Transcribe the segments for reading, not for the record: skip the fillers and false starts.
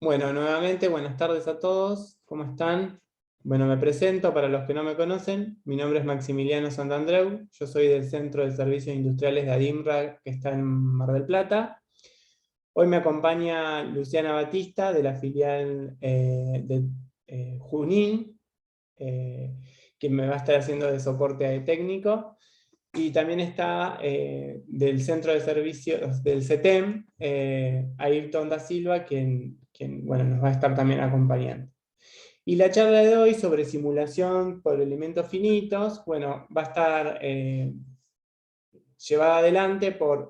Bueno, nuevamente, buenas tardes a todos. ¿Cómo están? Bueno, me presento para los que no me conocen. Mi nombre es Maximiliano Santandreu. Yo soy del Centro de Servicios Industriales de ADIMRA, que está en Mar del Plata. Hoy me acompaña Luciana Batista, de la filial de Junín, eh, que me va a estar haciendo de soporte técnico. Y también está del Centro de Servicios del CETEM, Ayrton da Silva, quien bueno, nos va a estar también acompañando. Y la charla de hoy sobre simulación por elementos finitos, bueno, va a estar llevada adelante por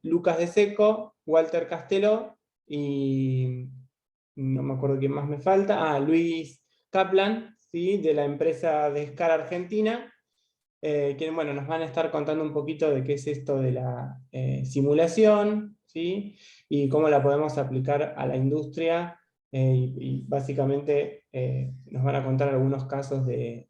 Lucas de Seco, Walter Castelo y no me acuerdo quién más me falta, Luis Kaplan, ¿sí? De la empresa Descar Argentina, que bueno, nos van a estar contando un poquito de qué es esto de la simulación, ¿sí? Y cómo la podemos aplicar a la industria, y básicamente nos van a contar algunos casos de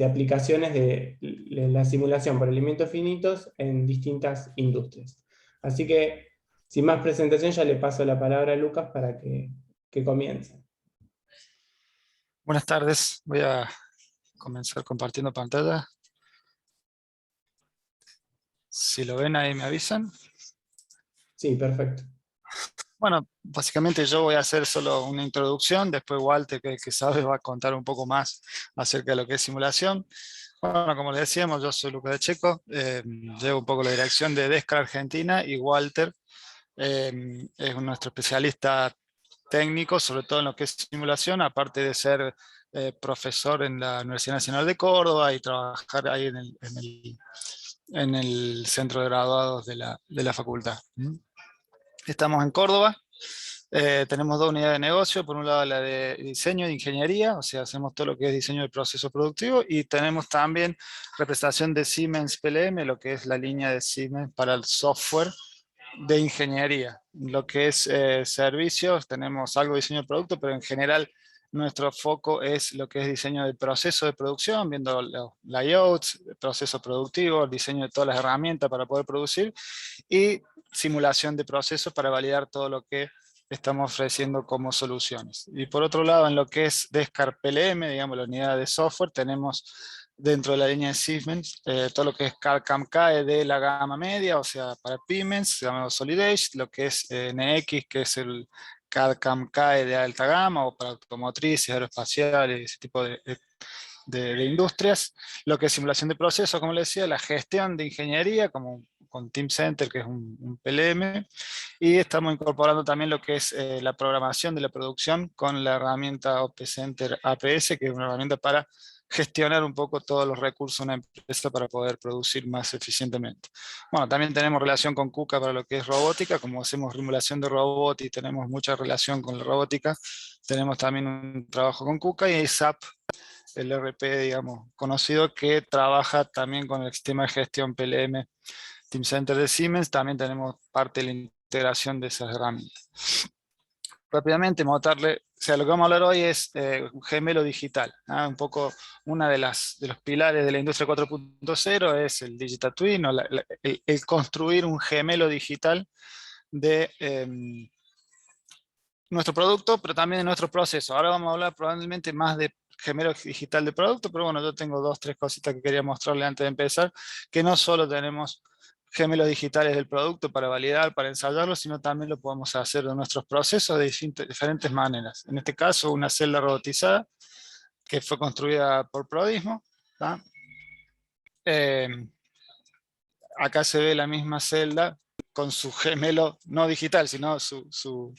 aplicaciones de la simulación por elementos finitos en distintas industrias. Así que, sin más presentación, ya le paso la palabra a Lucas para que comience. Buenas tardes, voy a comenzar compartiendo pantalla. Si lo ven ahí me avisan. Sí, perfecto. Bueno, básicamente yo voy a hacer solo una introducción, después Walter, que sabe, va a contar un poco más acerca de lo que es simulación. Bueno, como le decíamos, yo soy Lucas de Checo, llevo un poco la dirección de Descar Argentina y Walter es nuestro especialista técnico, sobre todo en lo que es simulación, aparte de ser profesor en la Universidad Nacional de Córdoba y trabajar ahí en el centro de graduados de la facultad. Estamos en Córdoba, tenemos dos unidades de negocio, por un lado la de diseño de ingeniería, o sea, hacemos todo lo que es diseño de proceso productivo, y tenemos también representación de Siemens PLM, lo que es la línea de Siemens para el software de ingeniería. Lo que es servicios, tenemos algo de diseño de producto, pero en general nuestro foco es lo que es diseño de proceso de producción, viendo los layouts, proceso productivo, el diseño de todas las herramientas para poder producir y simulación de procesos para validar todo lo que estamos ofreciendo como soluciones. Y por otro lado, en lo que es Descar PLM, digamos la unidad de software, tenemos dentro de la línea de Siemens todo lo que es CAD/CAM CAE de la gama media, o sea, para pymes, llamado Solid Edge, lo que es NX, que es el CAD/CAM CAE de alta gama, o para automotrices, aeroespaciales, ese tipo de industrias, lo que es simulación de procesos, como les decía, la gestión de ingeniería, como con Teamcenter, que es un PLM, y estamos incorporando también lo que es la programación de la producción con la herramienta OpCenter APS, que es una herramienta para gestionar un poco todos los recursos de una empresa para poder producir más eficientemente. Bueno, también tenemos relación con KUKA para lo que es robótica, como hacemos simulación de robot y tenemos mucha relación con la robótica, tenemos también un trabajo con KUKA y SAP, el RP, digamos, conocido, que trabaja también con el sistema de gestión PLM Teamcenter de Siemens. También tenemos parte de la integración de esas herramientas. Rápidamente, mostrarle, o sea, lo que vamos a hablar hoy es un gemelo digital. Un poco una de los pilares de la industria 4.0 es el Digital Twin, o el construir un gemelo digital de nuestro producto, pero también de nuestro proceso. Ahora vamos a hablar probablemente más de gemelo digital de producto, pero bueno, yo tengo dos, tres cositas que quería mostrarle antes de empezar, que no solo tenemos gemelos digitales del producto para validar, para ensayarlo, sino también lo podemos hacer de nuestros procesos de diferentes maneras. En este caso, una celda robotizada que fue construida por Prodismo. Acá se ve la misma celda con su gemelo, no digital, sino su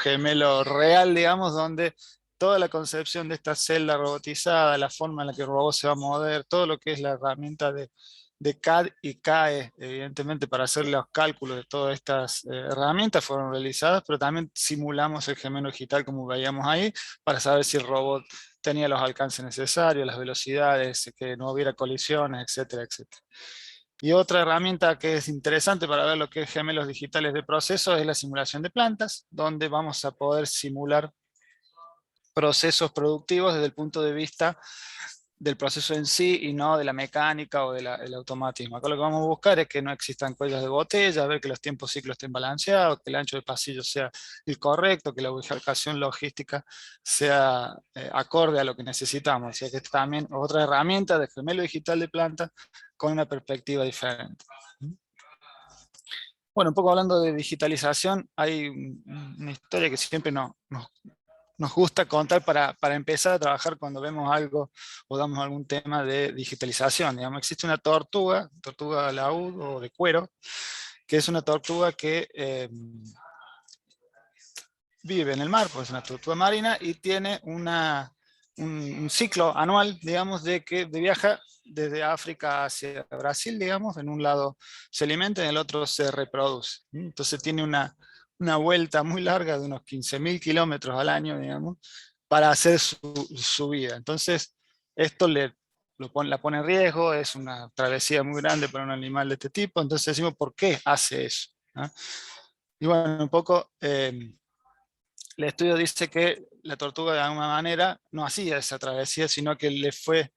gemelo real, digamos, donde toda la concepción de esta celda robotizada, la forma en la que el robot se va a mover, todo lo que es la herramienta de CAD y CAE, evidentemente para hacer los cálculos de todas estas herramientas fueron realizadas, pero también simulamos el gemelo digital como veíamos ahí, para saber si el robot tenía los alcances necesarios, las velocidades, que no hubiera colisiones, etcétera, etcétera. Y otra herramienta que es interesante para ver lo que es gemelos digitales de procesos es la simulación de plantas, donde vamos a poder simular procesos productivos desde el punto de vista del proceso en sí y no de la mecánica o del automatismo. Acá lo que vamos a buscar es que no existan cuellos de botella, ver que los tiempos ciclos estén balanceados, que el ancho de pasillo sea el correcto, que la ubicación logística sea acorde a lo que necesitamos. O sea que esta también otra herramienta de gemelo digital de planta con una perspectiva diferente. Bueno, un poco hablando de digitalización, hay una historia que siempre nos gusta contar para empezar a trabajar cuando vemos algo o damos algún tema de digitalización. Digamos, existe una tortuga laúd o de cuero, que es una tortuga que vive en el mar, pues es una tortuga marina y tiene un ciclo anual, digamos, de viaja desde África hacia Brasil, digamos, en un lado se alimenta y en el otro se reproduce. Entonces tiene una vuelta muy larga de unos 15.000 kilómetros al año, digamos, para hacer su vida. Entonces, esto la pone en riesgo, es una travesía muy grande para un animal de este tipo, entonces decimos, ¿por qué hace eso? ¿No? Y bueno, un poco... el estudio dice que la tortuga de alguna manera no hacía esa travesía, sino que le fue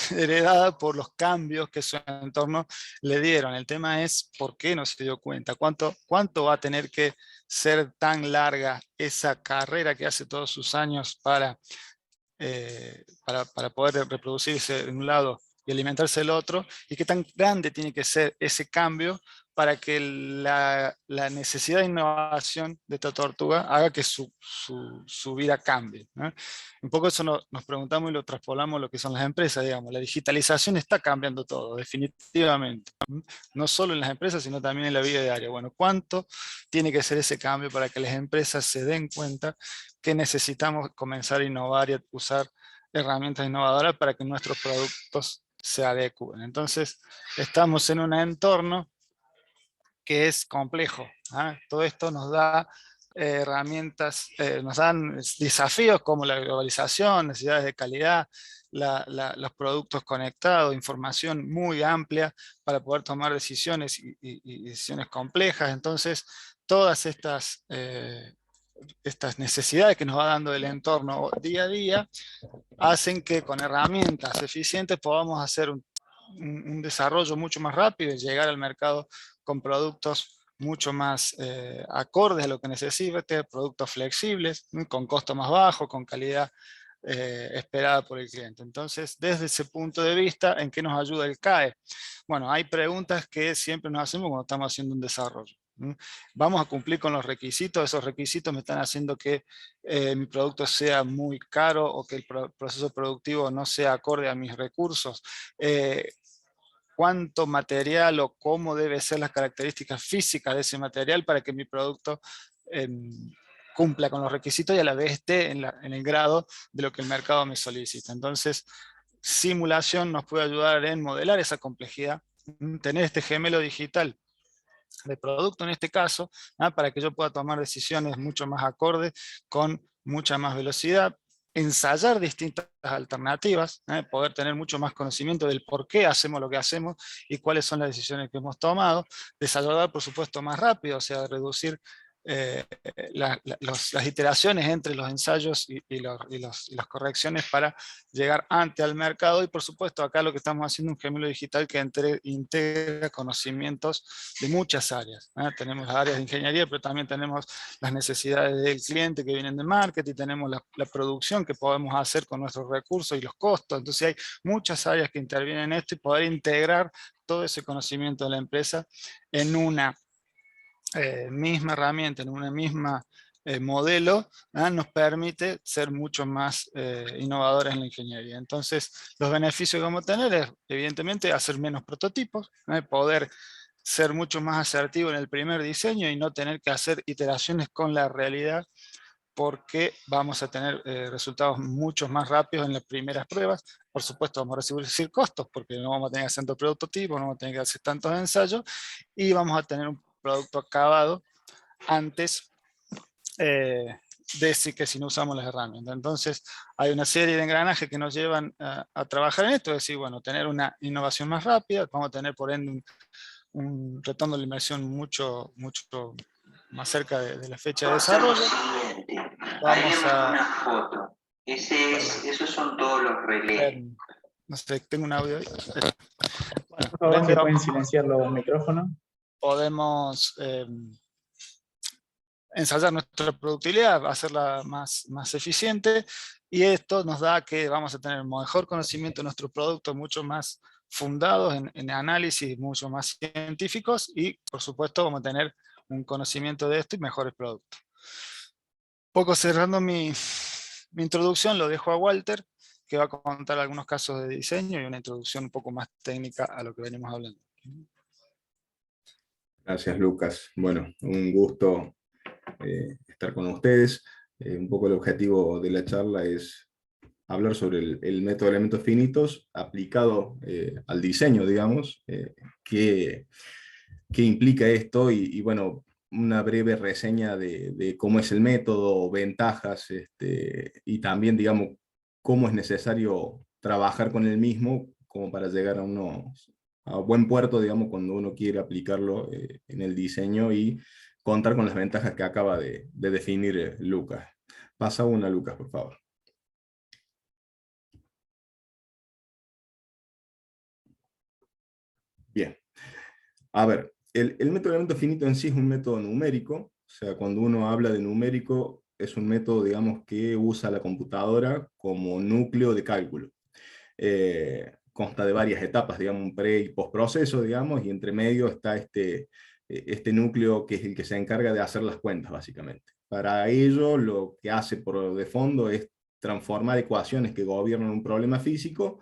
heredada por los cambios que su entorno le dieron. El tema es por qué no se dio cuenta, cuánto va a tener que ser tan larga esa carrera que hace todos sus años para poder reproducirse de un lado y alimentarse del otro, y qué tan grande tiene que ser ese cambio para que la necesidad de innovación de esta tortuga haga que su vida cambie, ¿no? Un poco eso nos preguntamos y lo traspolamos a lo que son las empresas, digamos. La digitalización está cambiando todo, definitivamente. No solo en las empresas, sino también en la vida diaria. Bueno, ¿cuánto tiene que ser ese cambio para que las empresas se den cuenta que necesitamos comenzar a innovar y a usar herramientas innovadoras para que nuestros productos se adecúen? Entonces, estamos en un entorno que es complejo. Todo esto nos da herramientas, nos dan desafíos como la globalización, necesidades de calidad, los productos conectados, información muy amplia para poder tomar decisiones y decisiones complejas. Entonces, todas estas necesidades que nos va dando el entorno día a día hacen que con herramientas eficientes podamos hacer un desarrollo mucho más rápido y llegar al mercado con productos mucho más acordes a lo que necesite, productos flexibles, con costo más bajo, con calidad esperada por el cliente. Entonces, desde ese punto de vista, ¿en qué nos ayuda el CAE? Bueno, hay preguntas que siempre nos hacemos cuando estamos haciendo un desarrollo. ¿Vamos a cumplir con los requisitos? ¿Esos requisitos me están haciendo que mi producto sea muy caro o que el proceso productivo no sea acorde a mis recursos? ¿Cuánto material o cómo deben ser las características físicas de ese material para que mi producto cumpla con los requisitos y a la vez esté en el grado de lo que el mercado me solicita? Entonces, simulación nos puede ayudar en modelar esa complejidad, tener este gemelo digital de producto en este caso, para que yo pueda tomar decisiones mucho más acordes, con mucha más velocidad, ensayar distintas alternativas, poder tener mucho más conocimiento del por qué hacemos lo que hacemos y cuáles son las decisiones que hemos tomado, desarrollar por supuesto más rápido, o sea, reducir las iteraciones entre los ensayos y las correcciones para llegar antes al mercado. Y por supuesto acá lo que estamos haciendo es un gemelo digital que integra conocimientos de muchas áreas. Tenemos las áreas de ingeniería, pero también tenemos las necesidades del cliente que vienen de marketing, tenemos la producción que podemos hacer con nuestros recursos y los costos. Entonces hay muchas áreas que intervienen en esto y poder integrar todo ese conocimiento de la empresa en una misma herramienta, en una misma modelo, nos permite ser mucho más innovadores en la ingeniería. Entonces, los beneficios que vamos a tener es, evidentemente, hacer menos prototipos, poder ser mucho más asertivo en el primer diseño y no tener que hacer iteraciones con la realidad, porque vamos a tener resultados mucho más rápidos en las primeras pruebas. Por supuesto, vamos a reducir costos, porque no vamos a tener que hacer tantos prototipos, no vamos a tener que hacer tantos ensayos, y vamos a tener un producto acabado antes que si no usamos las herramientas. Entonces, hay una serie de engranajes que nos llevan a trabajar en esto, es decir, bueno, tener una innovación más rápida, vamos a tener por ende un retorno de la inversión mucho más cerca de la fecha de desarrollo. Vamos a... una foto. Esos son todos los relés. No sé, tengo un audio ahí. Bueno, Por por favor, ende si pueden silenciar los micrófonos. podemos ensayar nuestra productividad, hacerla más eficiente, y esto nos da que vamos a tener mejor conocimiento de nuestro producto, mucho más fundados en análisis, mucho más científicos, y por supuesto vamos a tener un conocimiento de esto y mejores productos. Poco cerrando mi introducción, lo dejo a Walter, que va a contar algunos casos de diseño y una introducción un poco más técnica a lo que venimos hablando. Gracias, Lucas. Bueno, un gusto estar con ustedes. Un poco el objetivo de la charla es hablar sobre el método de elementos finitos aplicado al diseño, digamos, qué implica esto y bueno, una breve reseña de cómo es el método, ventajas, y también, digamos, cómo es necesario trabajar con el mismo como para llegar a buen puerto, digamos, cuando uno quiere aplicarlo en el diseño y contar con las ventajas que acaba de definir Lucas. Pasa una, Lucas, por favor. Bien. A ver, el método de elemento finito en sí es un método numérico, o sea, cuando uno habla de numérico, es un método, digamos, que usa la computadora como núcleo de cálculo. Consta de varias etapas, digamos, un pre y postproceso, digamos, y entre medio está este núcleo que es el que se encarga de hacer las cuentas, básicamente. Para ello, lo que hace por de fondo es transformar ecuaciones que gobiernan un problema físico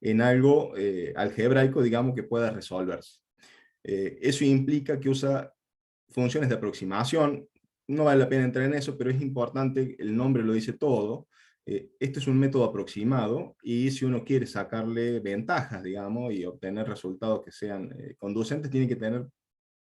en algo algebraico, digamos, que pueda resolverse. Eso implica que usa funciones de aproximación. No vale la pena entrar en eso, pero es importante, el nombre lo dice todo. Este es un método aproximado y si uno quiere sacarle ventajas, digamos, y obtener resultados que sean conducentes, tiene que tener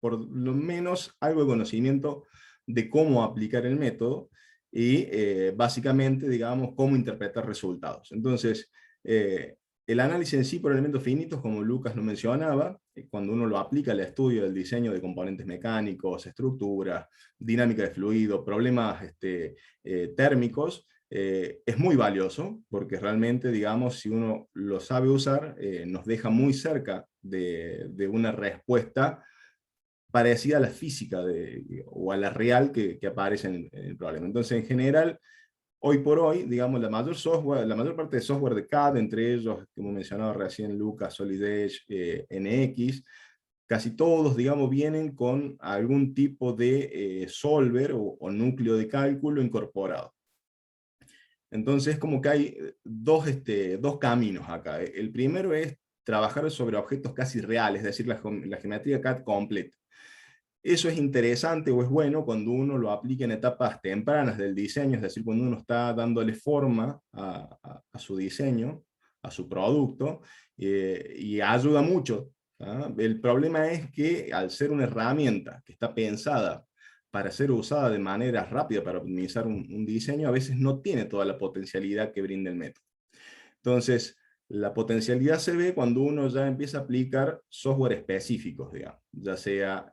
por lo menos algo de conocimiento de cómo aplicar el método y básicamente, digamos, cómo interpretar resultados. Entonces, el análisis en sí por elementos finitos, como Lucas lo mencionaba, cuando uno lo aplica al estudio del diseño de componentes mecánicos, estructuras, dinámica de fluido, problemas térmicos, es muy valioso, porque realmente, digamos, si uno lo sabe usar, nos deja muy cerca de una respuesta parecida a la física o a la real que aparece en el problema. Entonces, en general, hoy por hoy, digamos, la mayor parte de software de CAD, entre ellos, como mencionaba recién Lucas, Solid Edge, NX, casi todos, digamos, vienen con algún tipo de solver o núcleo de cálculo incorporado. Entonces, como que hay dos caminos acá. El primero es trabajar sobre objetos casi reales, es decir, la geometría CAD completa. Eso es interesante o es bueno cuando uno lo aplica en etapas tempranas del diseño, es decir, cuando uno está dándole forma a su diseño, a su producto, y ayuda mucho. ¿Ah? El problema es que al ser una herramienta que está pensada para ser usada de manera rápida para optimizar un diseño, a veces no tiene toda la potencialidad que brinda el método. Entonces, la potencialidad se ve cuando uno ya empieza a aplicar software específicos, digamos, ya sea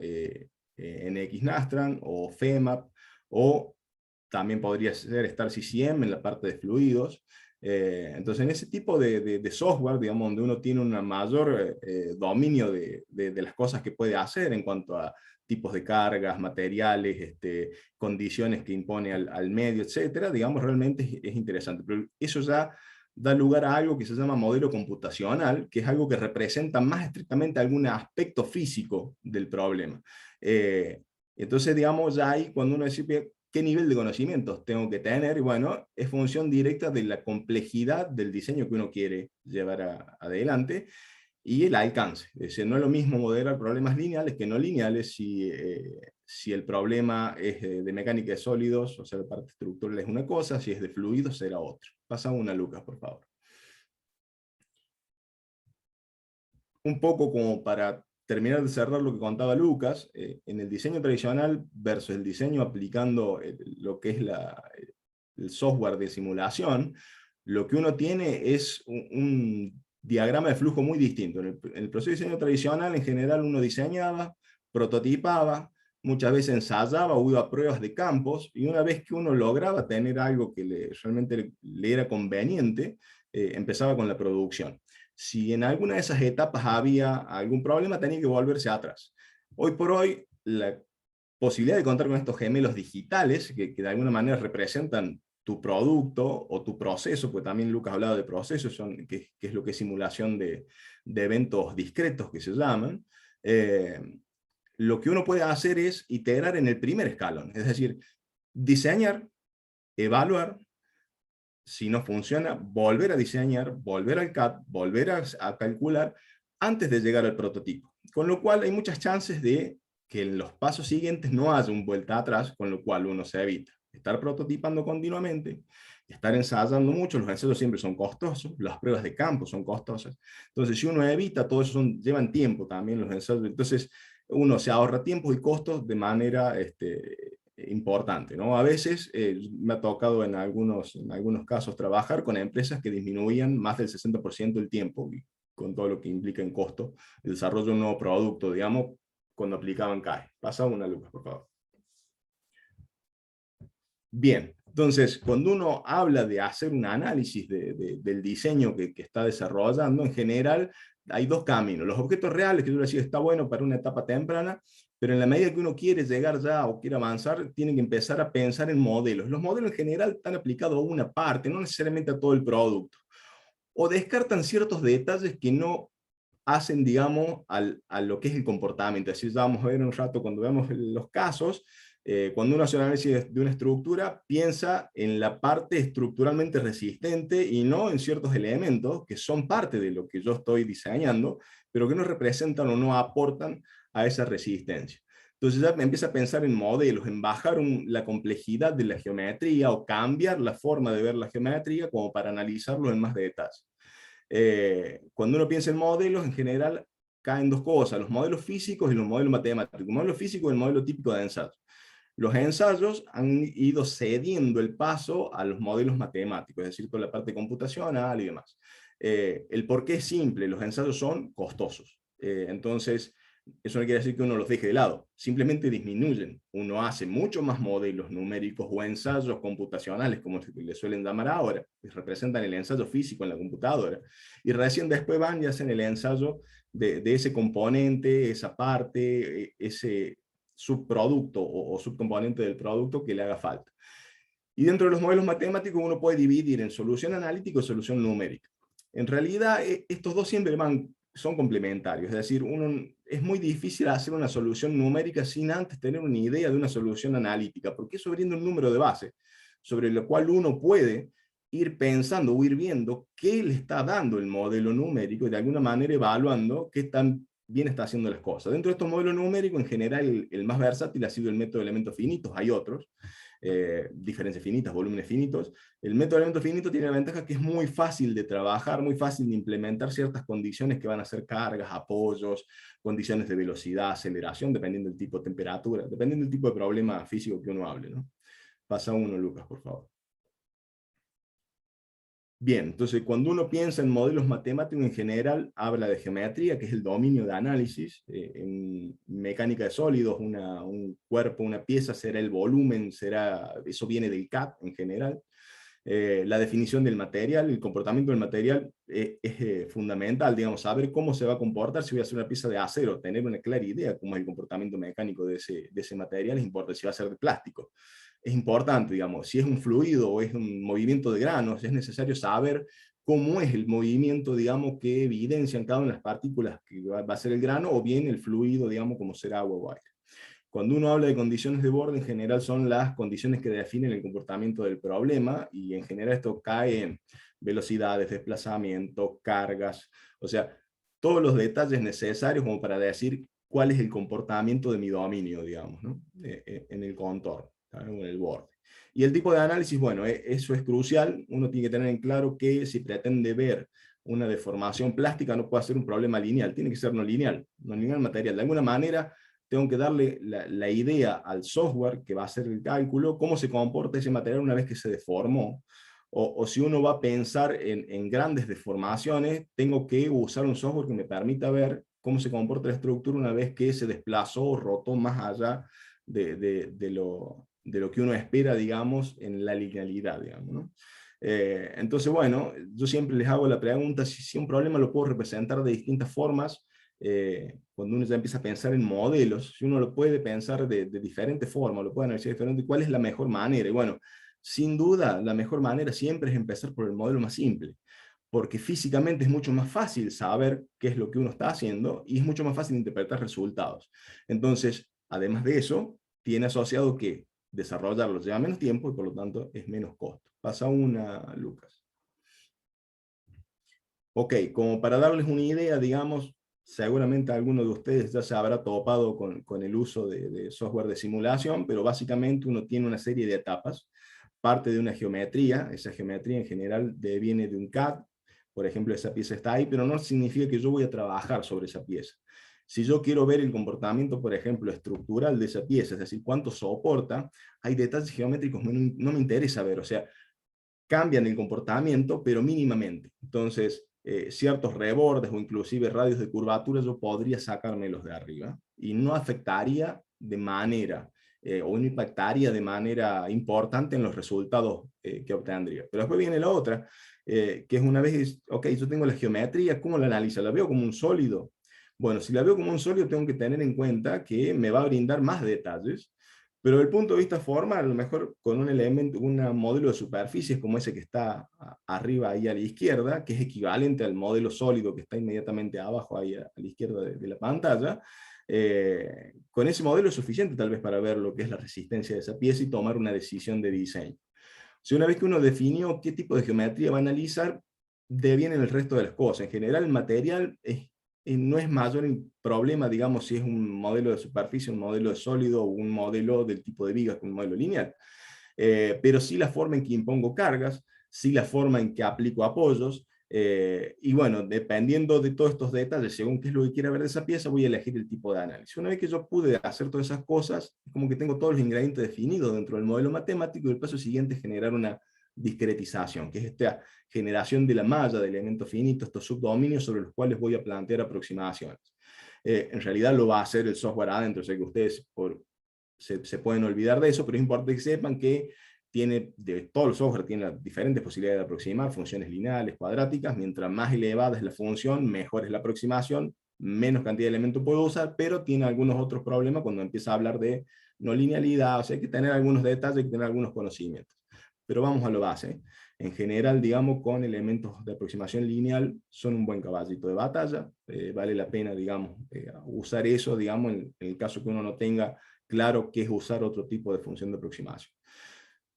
NX Nastran o FEMAP, o también podría ser Star CCM en la parte de fluidos. Entonces, en ese tipo de software, digamos, donde uno tiene un mayor dominio de las cosas que puede hacer en cuanto a tipos de cargas, materiales, condiciones que impone al medio, etcétera, digamos, realmente es interesante. Pero eso ya da lugar a algo que se llama modelo computacional, que es algo que representa más estrictamente algún aspecto físico del problema. Entonces, digamos, ya ahí cuando uno dice qué nivel de conocimientos tengo que tener, y bueno, es función directa de la complejidad del diseño que uno quiere llevar adelante y el alcance. Es decir, no es lo mismo modelar problemas lineales que no lineales si el problema es de mecánica de sólidos, o sea, la parte estructural es una cosa, si es de fluidos será otra. Pasa una, Lucas, por favor. Un poco como para terminar de cerrar lo que contaba Lucas, en el diseño tradicional versus el diseño aplicando lo que es el software de simulación, lo que uno tiene es un diagrama de flujo muy distinto. En el proceso de diseño tradicional, en general, uno diseñaba, prototipaba, muchas veces ensayaba o iba a pruebas de campos, y una vez que uno lograba tener algo que realmente le era conveniente, empezaba con la producción. Si en alguna de esas etapas había algún problema, tenía que volverse atrás. Hoy por hoy, la posibilidad de contar con estos gemelos digitales, que de alguna manera representan tu producto o tu proceso, porque también Lucas ha hablado de procesos, que es lo que es simulación de eventos discretos que se llaman, lo que uno puede hacer es iterar en el primer escalón, es decir, diseñar, evaluar, si no funciona, volver a diseñar, volver al CAD, volver a calcular antes de llegar al prototipo. Con lo cual hay muchas chances de que en los pasos siguientes no haya un vuelta atrás, con lo cual uno se evita estar prototipando continuamente, estar ensayando mucho, los ensayos siempre son costosos, las pruebas de campo son costosas. Entonces, si uno evita, todo eso llevan tiempo también los ensayos. Entonces, uno se ahorra tiempos y costos de manera importante, ¿no? A veces me ha tocado en algunos casos trabajar con empresas que disminuían más del 60% el tiempo, y con todo lo que implica en costo, el desarrollo de un nuevo producto, digamos, cuando aplicaban CAE. Pasa una, Lucas, por favor. Bien, entonces, cuando uno habla de hacer un análisis del diseño que está desarrollando, en general hay dos caminos. Los objetos reales, que yo decía, está bueno para una etapa temprana, pero en la medida que uno quiere llegar ya o quiere avanzar, tiene que empezar a pensar en modelos. Los modelos en general están aplicados a una parte, no necesariamente a todo el producto. O descartan ciertos detalles que no hacen, digamos, a lo que es el comportamiento. Así vamos a ver un rato cuando veamos los casos. Cuando uno hace un análisis de una estructura, piensa en la parte estructuralmente resistente y no en ciertos elementos que son parte de lo que yo estoy diseñando, pero que no representan o no aportan a esa resistencia. Entonces ya me empieza a pensar en modelos, en bajar la complejidad de la geometría o cambiar la forma de ver la geometría como para analizarlo en más detalle. Cuando uno piensa en modelos, en general caen dos cosas, los modelos físicos y los modelos matemáticos. El modelo físico es el modelo típico de ensayo. Los ensayos han ido cediendo el paso a los modelos matemáticos, es decir, toda la parte computacional y demás. El porqué es simple, los ensayos son costosos. Entonces, eso no quiere decir que uno los deje de lado, simplemente disminuyen. Uno hace mucho más modelos numéricos o ensayos computacionales, como le suelen llamar ahora, que representan el ensayo físico en la computadora, y recién después van y hacen el ensayo de ese componente, esa parte, ese subproducto o subcomponente del producto que le haga falta. Y dentro de los modelos matemáticos uno puede dividir en solución analítica y solución numérica. En realidad estos dos siempre son complementarios, es decir, es muy difícil hacer una solución numérica sin antes tener una idea de una solución analítica, porque eso brinda un número de base, sobre lo cual uno puede ir pensando o ir viendo qué le está dando el modelo numérico y de alguna manera evaluando qué tan bien está haciendo las cosas. Dentro de estos modelos numéricos, en general, el más versátil ha sido el método de elementos finitos, hay otros, diferencias finitas, volúmenes finitos. El método de elementos finitos tiene la ventaja que es muy fácil de trabajar, muy fácil de implementar ciertas condiciones que van a ser cargas, apoyos, condiciones de velocidad, aceleración, dependiendo del tipo de temperatura, dependiendo del tipo de problema físico que uno hable, ¿no? Pasa uno, Lucas, por favor. Bien, entonces cuando uno piensa en modelos matemáticos en general, habla de geometría, que es el dominio de análisis. En mecánica de sólidos, un cuerpo, una pieza será el volumen, eso viene del CAD en general. La definición del material, el comportamiento del material es fundamental, digamos, saber cómo se va a comportar si voy a hacer una pieza de acero, tener una clara idea de cómo es el comportamiento mecánico de ese material, es importante, si va a ser de plástico. Es importante, digamos, si es un fluido o es un movimiento de granos, es necesario saber cómo es el movimiento, digamos, que evidencian cada una de las partículas que va a ser el grano, o bien el fluido, digamos, como será agua o aire. Cuando uno habla de condiciones de borde, en general son las condiciones que definen el comportamiento del problema, y en general esto cae en velocidades, desplazamiento, cargas, o sea, todos los detalles necesarios como para decir cuál es el comportamiento de mi dominio, digamos, ¿no? En el contorno, en el borde. Y el tipo de análisis, bueno, eso es crucial. Uno tiene que tener en claro que si pretende ver una deformación plástica no puede ser un problema lineal, tiene que ser no lineal material. De alguna manera tengo que darle la idea al software que va a hacer el cálculo, cómo se comporta ese material una vez que se deformó. O si uno va a pensar en grandes deformaciones, tengo que usar un software que me permita ver cómo se comporta la estructura una vez que se desplazó o rotó más allá de lo que uno espera, digamos, en la linealidad, digamos, ¿no? Entonces, bueno, yo siempre les hago la pregunta si un problema lo puedo representar de distintas formas. Cuando uno ya empieza a pensar en modelos, si uno lo puede pensar de diferentes formas, lo puede analizar diferente, ¿cuál es la mejor manera? Y bueno, sin duda, la mejor manera siempre es empezar por el modelo más simple, porque físicamente es mucho más fácil saber qué es lo que uno está haciendo y es mucho más fácil interpretar resultados. Entonces, además de eso, tiene asociado que desarrollarlo lleva menos tiempo y por lo tanto es menos costo. Pasa una, Lucas. Ok, como para darles una idea, digamos, seguramente alguno de ustedes ya se habrá topado con el uso de software de simulación, pero básicamente uno tiene una serie de etapas, parte de una geometría, esa geometría en general viene de un CAD, por ejemplo, esa pieza está ahí, pero no significa que yo voy a trabajar sobre esa pieza. Si yo quiero ver el comportamiento, por ejemplo, estructural de esa pieza, es decir, cuánto soporta, hay detalles geométricos que no me interesa ver, o sea, cambian el comportamiento, pero mínimamente. Entonces, ciertos rebordes o inclusive radios de curvatura yo podría sacármelos de arriba y no afectaría de manera o no impactaría de manera importante en los resultados que obtendría. Pero después viene la otra, que es una vez, ok, yo tengo la geometría, ¿cómo la analizo? ¿La veo como un sólido? Bueno, si la veo como un sólido tengo que tener en cuenta que me va a brindar más detalles, pero desde el punto de vista formal, a lo mejor con un elemento, un modelo de superficies como ese que está arriba ahí a la izquierda, que es equivalente al modelo sólido que está inmediatamente abajo ahí a la izquierda de la pantalla, con ese modelo es suficiente tal vez para ver lo que es la resistencia de esa pieza y tomar una decisión de diseño. Si una vez que uno definió qué tipo de geometría va a analizar, devienen el resto de las cosas. En general, el material no es mayor el problema, digamos, si es un modelo de superficie, un modelo de sólido o un modelo del tipo de vigas con un modelo lineal. Pero sí la forma en que impongo cargas, sí la forma en que aplico apoyos, y bueno, dependiendo de todos estos detalles, según qué es lo que quiera ver de esa pieza, voy a elegir el tipo de análisis. Una vez que yo pude hacer todas esas cosas, como que tengo todos los ingredientes definidos dentro del modelo matemático, y el paso siguiente es generar una discretización, que es esta generación de la malla de elementos finitos, estos subdominios sobre los cuales voy a plantear aproximaciones. En realidad lo va a hacer el software adentro, o sea que ustedes se pueden olvidar de eso, pero es importante que sepan que todo el software tiene las diferentes posibilidades de aproximar, funciones lineales, cuadráticas, mientras más elevada es la función, mejor es la aproximación, menos cantidad de elementos puedo usar, pero tiene algunos otros problemas cuando empieza a hablar de no linealidad, o sea hay que tener algunos detalles, hay que tener algunos conocimientos. Pero vamos a lo base. En general, digamos, con elementos de aproximación lineal, son un buen caballito de batalla, vale la pena, digamos, usar eso, digamos, en el caso que uno no tenga claro qué es usar otro tipo de función de aproximación.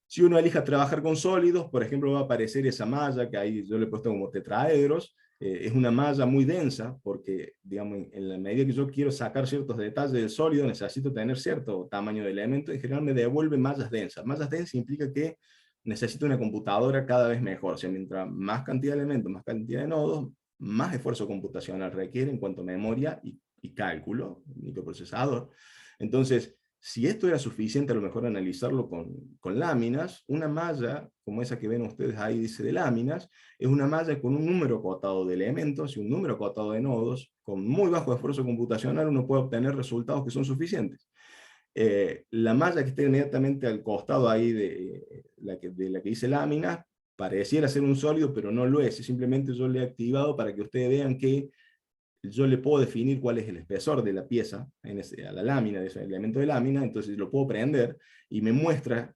Si uno elija trabajar con sólidos, por ejemplo, va a aparecer esa malla que ahí yo le he puesto como tetraedros, es una malla muy densa, porque, digamos, en la medida que yo quiero sacar ciertos detalles del sólido, necesito tener cierto tamaño de elemento, en general me devuelve mallas densas. Mallas densas implica que necesito una computadora cada vez mejor, o sea, mientras más cantidad de elementos, más cantidad de nodos, más esfuerzo computacional requiere en cuanto a memoria y cálculo, microprocesador. Entonces, si esto era suficiente, a lo mejor analizarlo con láminas, una malla, como esa que ven ustedes ahí, dice de láminas, es una malla con un número acotado de elementos y un número acotado de nodos, con muy bajo esfuerzo computacional uno puede obtener resultados que son suficientes. La malla que está inmediatamente al costado ahí de la que dice láminas, pareciera ser un sólido, pero no lo es, simplemente yo le he activado para que ustedes vean que yo le puedo definir cuál es el espesor de la pieza, a la lámina, de ese elemento de lámina, entonces lo puedo prender y me muestra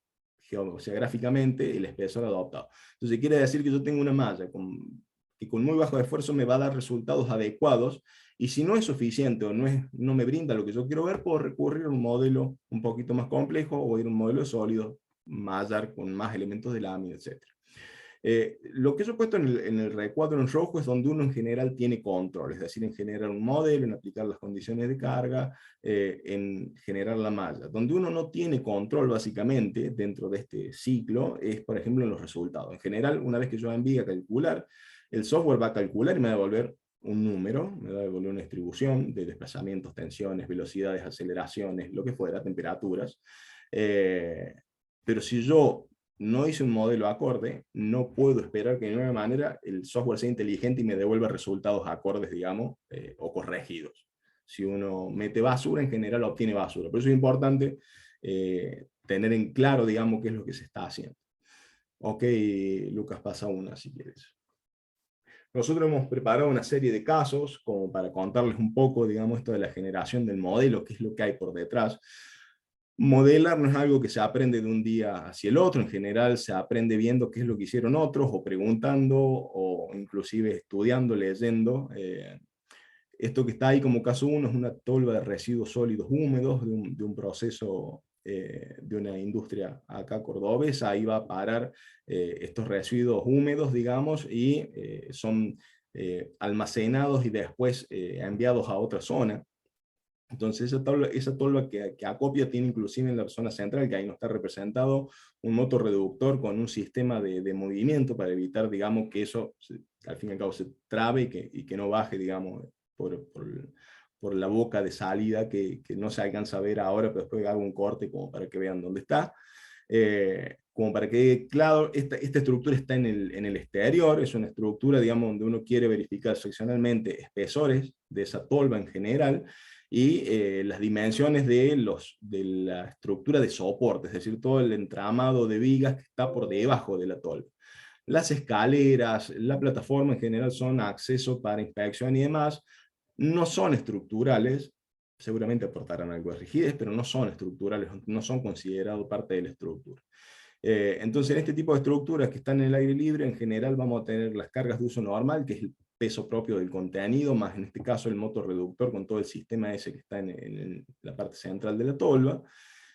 o sea, gráficamente el espesor adoptado. Entonces quiere decir que yo tengo una malla que con muy bajo esfuerzo me va a dar resultados adecuados, y si no es suficiente o no me brinda lo que yo quiero ver, puedo recurrir a un modelo un poquito más complejo o ir a un modelo sólido, con más elementos de lámina, etc. Lo que yo he puesto en el recuadro en rojo es donde uno en general tiene control, es decir, en generar un modelo, en aplicar las condiciones de carga, en generar la malla. Donde uno no tiene control básicamente dentro de este ciclo es, por ejemplo, en los resultados. En general, una vez que yo envíe a calcular, el software va a calcular y me va a devolver un número, me va a devolver una distribución de desplazamientos, tensiones, velocidades, aceleraciones, lo que fuera, temperaturas. Pero si yo no hice un modelo acorde, no puedo esperar que de alguna manera el software sea inteligente y me devuelva resultados acordes, digamos, o corregidos. Si uno mete basura, en general obtiene basura. Por eso es importante tener en claro, digamos, qué es lo que se está haciendo. Ok, Lucas, pasa una si quieres. Nosotros hemos preparado una serie de casos como para contarles un poco, digamos, esto de la generación del modelo, qué es lo que hay por detrás. Modelar no es algo que se aprende de un día hacia el otro, en general se aprende viendo qué es lo que hicieron otros, o preguntando, o inclusive estudiando, leyendo. Esto que está ahí como caso uno es una tolva de residuos sólidos húmedos de un proceso de una industria acá cordobesa. Ahí va a parar estos residuos húmedos, digamos, y son almacenados y después enviados a otra zona. Entonces esa tolva que acopia tiene inclusive en la zona central, que ahí no está representado, un motorreductor con un sistema de movimiento para evitar, digamos, que eso al fin y al cabo se trabe y que no baje, digamos, por la boca de salida que no se alcanza a ver ahora, pero después hago un corte como para que vean dónde está. Como para que quede claro, esta estructura está en el exterior, es una estructura, digamos, donde uno quiere verificar seccionalmente espesores de esa tolva en general, y las dimensiones de la estructura de soporte, es decir, todo el entramado de vigas que está por debajo de la tolva. Las escaleras, la plataforma en general son acceso para inspección y demás, no son estructurales, seguramente aportarán algo de rigidez, pero no son estructurales, no son considerados parte de la estructura. Entonces, en este tipo de estructuras que están en el aire libre, en general vamos a tener las cargas de uso normal, que es el peso propio del contenido, más en este caso el motorreductor con todo el sistema ese que está en la parte central de la tolva,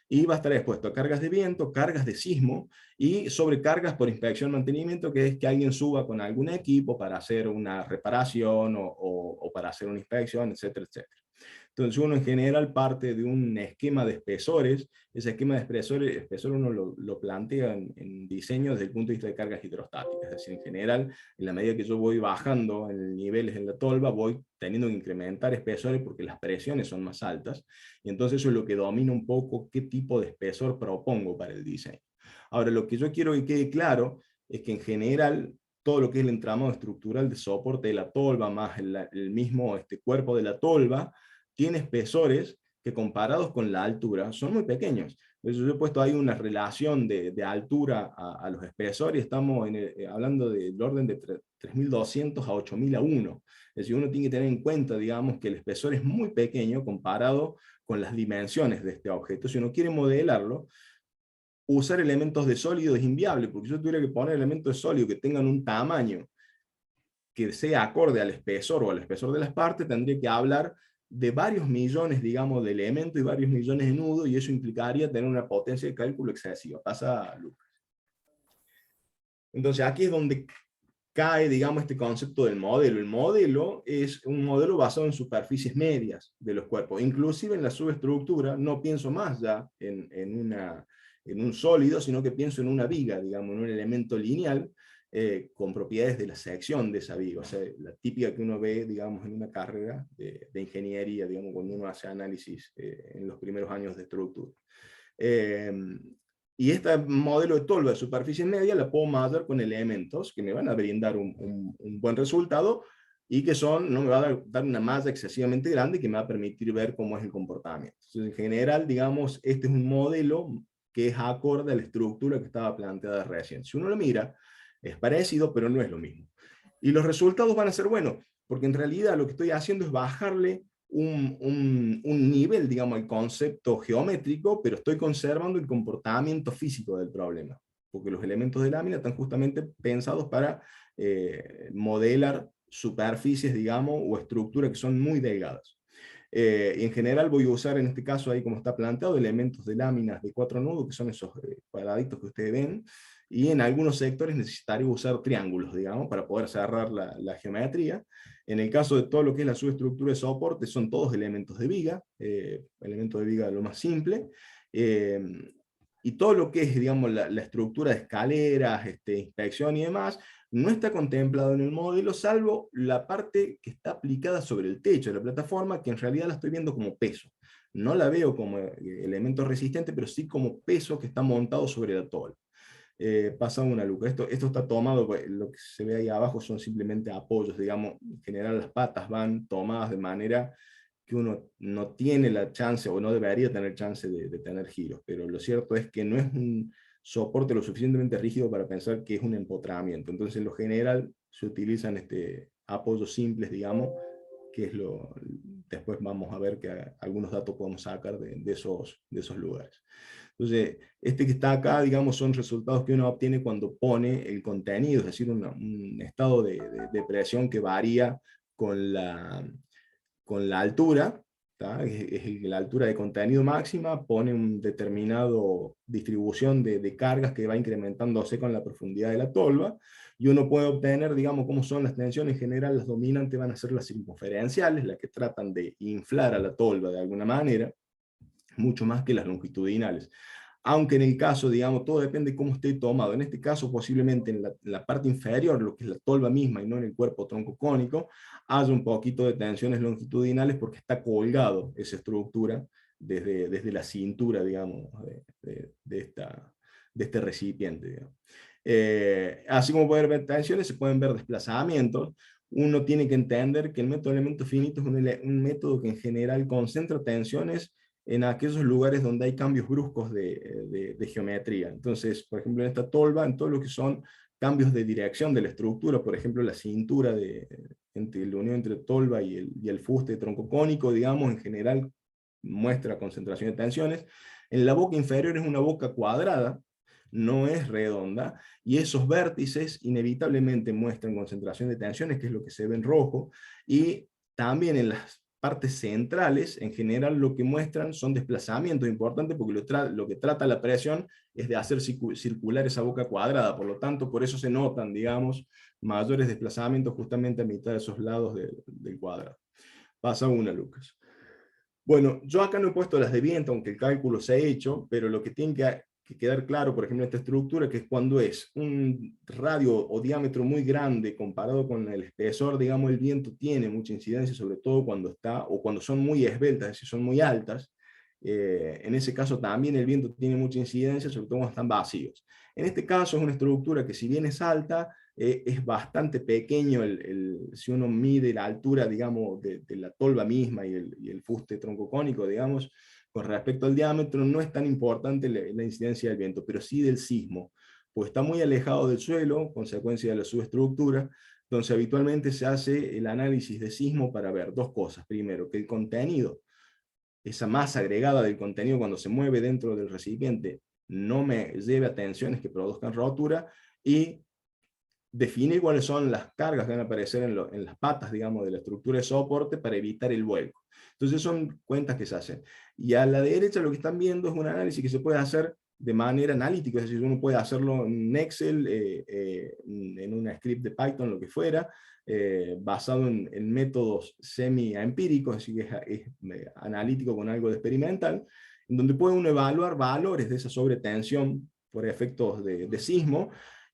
y va a estar expuesto a cargas de viento, cargas de sismo y sobrecargas por inspección y mantenimiento, que es que alguien suba con algún equipo para hacer una reparación o para hacer una inspección, etcétera, etcétera. Entonces uno en general parte de un esquema de espesores. Ese esquema de espesor uno lo plantea en diseño desde el punto de vista de cargas hidrostáticas. Es decir, en general, en la medida que yo voy bajando en niveles en la tolva, voy teniendo que incrementar espesores porque las presiones son más altas. Y entonces eso es lo que domina un poco qué tipo de espesor propongo para el diseño. Ahora, lo que yo quiero que quede claro es que en general todo lo que es el entramado estructural de soporte de la tolva, más el mismo cuerpo de la tolva, tiene espesores que comparados con la altura son muy pequeños. Entonces yo he puesto ahí una relación de altura a los espesores, estamos hablando del orden de 3.200 a 8.000 a 1. Es decir, uno tiene que tener en cuenta, digamos, que el espesor es muy pequeño comparado con las dimensiones de este objeto. Si uno quiere modelarlo, usar elementos de sólido es inviable, porque si yo tuviera que poner elementos de sólido que tengan un tamaño que sea acorde al espesor o al espesor de las partes, tendría que hablar de varios millones, digamos, de elementos y varios millones de nudos, y eso implicaría tener una potencia de cálculo excesiva. Pasa, Lucas. Entonces aquí es donde cae, digamos, este concepto del modelo. El modelo es un modelo basado en superficies medias de los cuerpos. Inclusive en la subestructura no pienso más ya en un sólido, sino que pienso en una viga, digamos, en un elemento lineal con propiedades de la sección de esa viga. O sea, la típica que uno ve, digamos, en una carrera de ingeniería, digamos, cuando uno hace análisis en los primeros años de estructura. Y este modelo de tolva de superficie media la puedo mallar con elementos que me van a brindar un buen resultado y que no me va a dar una malla excesivamente grande que me va a permitir ver cómo es el comportamiento. Entonces, en general, digamos, este es un modelo que es acorde a la estructura que estaba planteada recién. Si uno lo mira, es parecido, pero no es lo mismo. Y los resultados van a ser buenos, porque en realidad lo que estoy haciendo es bajarle un nivel, digamos, al concepto geométrico, pero estoy conservando el comportamiento físico del problema, porque los elementos de lámina están justamente pensados para modelar superficies, digamos, o estructuras que son muy delgadas. Y en general voy a usar en este caso, ahí como está planteado, elementos de láminas de 4 nudos, que son esos cuadraditos que ustedes ven, y en algunos sectores necesitaría usar triángulos, digamos, para poder cerrar la geometría. En el caso de todo lo que es la subestructura de soporte, son todos elementos de viga lo más simple, y todo lo que es, digamos, la estructura de escaleras, inspección y demás, no está contemplado en el modelo, salvo la parte que está aplicada sobre el techo de la plataforma, que en realidad la estoy viendo como peso. No la veo como elemento resistente, pero sí como peso que está montado sobre la tolva. Pasa una, Luca. Esto está tomado, lo que se ve ahí abajo son simplemente apoyos, digamos, en general las patas van tomadas de manera que uno no tiene la chance, o no debería tener chance de tener giros, pero lo cierto es que no es soporte lo suficientemente rígido para pensar que es un empotramiento. Entonces, en lo general, se utilizan apoyos simples, digamos, que es después vamos a ver que algunos datos podemos sacar de esos lugares. Entonces, que está acá, digamos, son resultados que uno obtiene cuando pone el contenido, es decir, un estado de presión que varía con la altura, ¿tá? Es la altura de contenido máxima, pone un determinado distribución de cargas que va incrementándose con la profundidad de la tolva, y uno puede obtener, digamos, cómo son las tensiones. En general, las dominantes van a ser las circunferenciales, las que tratan de inflar a la tolva de alguna manera, mucho más que las longitudinales. Aunque en el caso, digamos, todo depende de cómo esté tomado. En este caso, posiblemente en la parte inferior, lo que es la tolva misma y no en el cuerpo troncocónico, haya un poquito de tensiones longitudinales porque está colgado esa estructura desde la cintura, digamos, de este recipiente, digamos. Así como pueden ver tensiones, se pueden ver desplazamientos. Uno tiene que entender que el método de elementos finitos es un método que en general concentra tensiones en aquellos lugares donde hay cambios bruscos de geometría. Entonces, por ejemplo, en esta tolva, en todo lo que son cambios de dirección de la estructura, por ejemplo, la cintura entre la unión entre tolva y el fuste troncocónico, digamos, en general muestra concentración de tensiones. En la boca inferior es una boca cuadrada, no es redonda, y esos vértices inevitablemente muestran concentración de tensiones, que es lo que se ve en rojo, y también en las partes centrales, en general lo que muestran son desplazamientos importantes, porque lo que trata la presión es de hacer circular esa boca cuadrada, por lo tanto, por eso se notan, digamos, mayores desplazamientos justamente a mitad de esos lados del cuadrado. Pasa una, Lucas. Bueno, yo acá no he puesto las de viento, aunque el cálculo se ha hecho, pero lo que tiene que quedar claro, por ejemplo, en esta estructura, que es cuando es un radio o diámetro muy grande comparado con el espesor, digamos, el viento tiene mucha incidencia, sobre todo cuando está, o cuando son muy esbeltas, es decir, son muy altas. En ese caso también el viento tiene mucha incidencia, sobre todo cuando están vacíos. En este caso es una estructura que, si bien es alta, es bastante pequeño, si uno mide la altura, digamos, de la tolva misma y el fuste troncocónico, digamos, con respecto al diámetro, no es tan importante la incidencia del viento, pero sí del sismo, pues está muy alejado del suelo, consecuencia de la subestructura. Entonces habitualmente se hace el análisis de sismo para ver dos cosas. Primero, que el contenido, esa masa agregada del contenido cuando se mueve dentro del recipiente, no me lleve a tensiones que produzcan rotura, y definir cuáles son las cargas que van a aparecer en las patas, digamos, de la estructura de soporte para evitar el vuelco. Entonces son cuentas que se hacen. Y a la derecha lo que están viendo es un análisis que se puede hacer de manera analítica, es decir, uno puede hacerlo en Excel, en una script de Python, lo que fuera, basado en métodos semi-empíricos, es decir, es analítico con algo de experimental, en donde puede uno evaluar valores de esa sobretensión por efectos de sismo,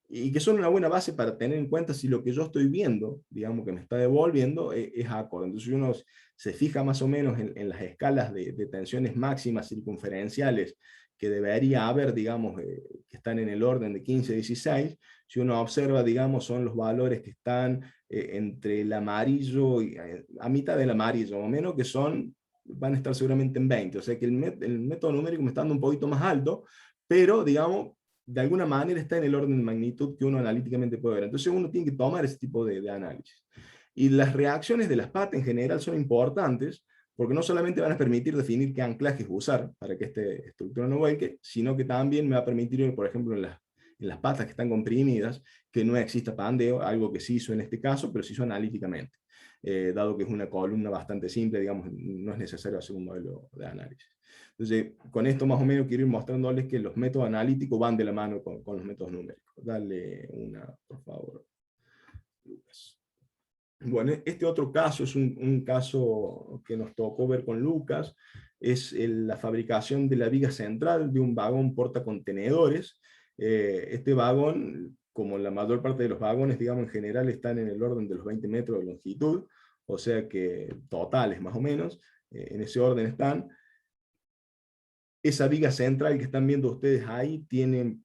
y que son una buena base para tener en cuenta si lo que yo estoy viendo, digamos, que me está devolviendo, es acorde. Entonces uno se fija más o menos en las escalas de tensiones máximas circunferenciales que debería haber, digamos, que están en el orden de 15 a 16. Si uno observa, digamos, son los valores que están entre el amarillo y a mitad del amarillo, o menos, que van a estar seguramente en 20. O sea que el método numérico me está dando un poquito más alto, pero, digamos, de alguna manera está en el orden de magnitud que uno analíticamente puede ver. Entonces uno tiene que tomar ese tipo de análisis. Y las reacciones de las patas en general son importantes, porque no solamente van a permitir definir qué anclajes usar para que esta estructura no vuelque, sino que también me va a permitir, por ejemplo, en las patas que están comprimidas, que no exista pandeo, algo que se hizo en este caso, pero se hizo analíticamente. Dado que es una columna bastante simple, digamos, no es necesario hacer un modelo de análisis. Entonces, con esto más o menos quiero ir mostrándoles que los métodos analíticos van de la mano con los métodos numéricos. Dale una, por favor, Lucas. Bueno, este otro caso es un caso que nos tocó ver con Lucas, es la fabricación de la viga central de un vagón portacontenedores. Este vagón, como la mayor parte de los vagones, digamos, en general están en el orden de los 20 metros de longitud, o sea que totales más o menos, en ese orden están. Esa viga central que están viendo ustedes ahí tiene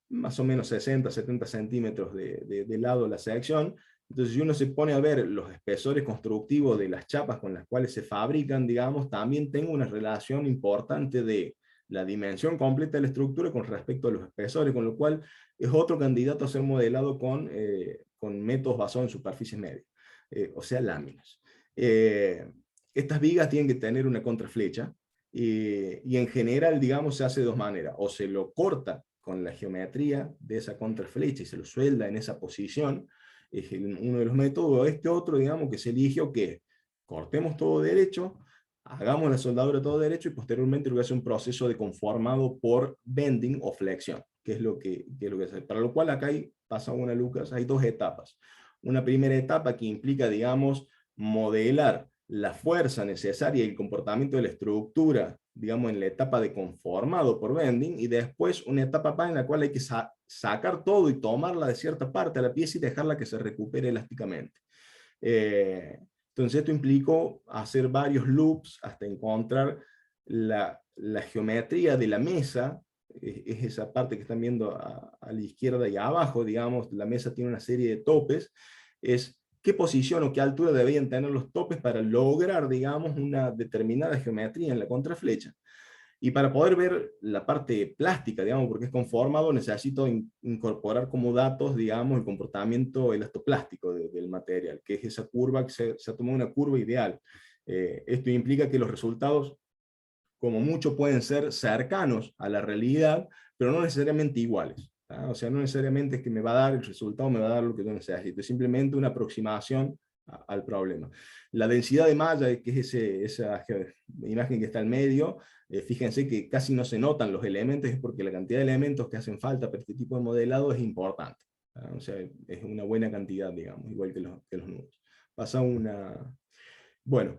más o menos 60, 70 centímetros de lado la sección. Entonces, si uno se pone a ver los espesores constructivos de las chapas con las cuales se fabrican, digamos, también tengo una relación importante de la dimensión completa de la estructura con respecto a los espesores, con lo cual es otro candidato a ser modelado con métodos basados en superficies medias, o sea, láminas. Estas vigas tienen que tener una contraflecha, y en general, digamos, se hace de dos maneras: o se lo corta con la geometría de esa contraflecha y se lo suelda en esa posición, es uno de los métodos, o este otro, digamos, que se eligió, que cortemos todo derecho, hagamos la soldadura todo derecho y posteriormente lo que hace un proceso de conformado por bending o flexión, que es lo que hace. Para lo cual acá pasa una, Lucas, hay dos etapas. Una primera etapa que implica, digamos, modelar la fuerza necesaria y el comportamiento de la estructura, digamos, en la etapa de conformado por bending, y después una etapa en la cual hay que sacar todo y tomarla de cierta parte a la pieza y dejarla que se recupere elásticamente. Entonces esto implicó hacer varios loops hasta encontrar la geometría de la mesa. Es esa parte que están viendo a la izquierda y abajo, digamos, la mesa tiene una serie de topes, es qué posición o qué altura debían tener los topes para lograr, digamos, una determinada geometría en la contraflecha. Y para poder ver la parte plástica, digamos, porque es conformado, necesito incorporar como datos, digamos, el comportamiento elastoplástico del material, que es esa curva, que se ha tomado una curva ideal. Esto implica que los resultados, como mucho, pueden ser cercanos a la realidad, pero no necesariamente iguales. O sea, no necesariamente es que me va a dar el resultado, me va a dar lo que yo necesito, es simplemente una aproximación al problema. La densidad de malla, que es esa imagen que está al medio, fíjense que casi no se notan los elementos, es porque la cantidad de elementos que hacen falta para este tipo de modelado es importante. O sea, es una buena cantidad, digamos, igual que los nudos. Pasa una... Bueno,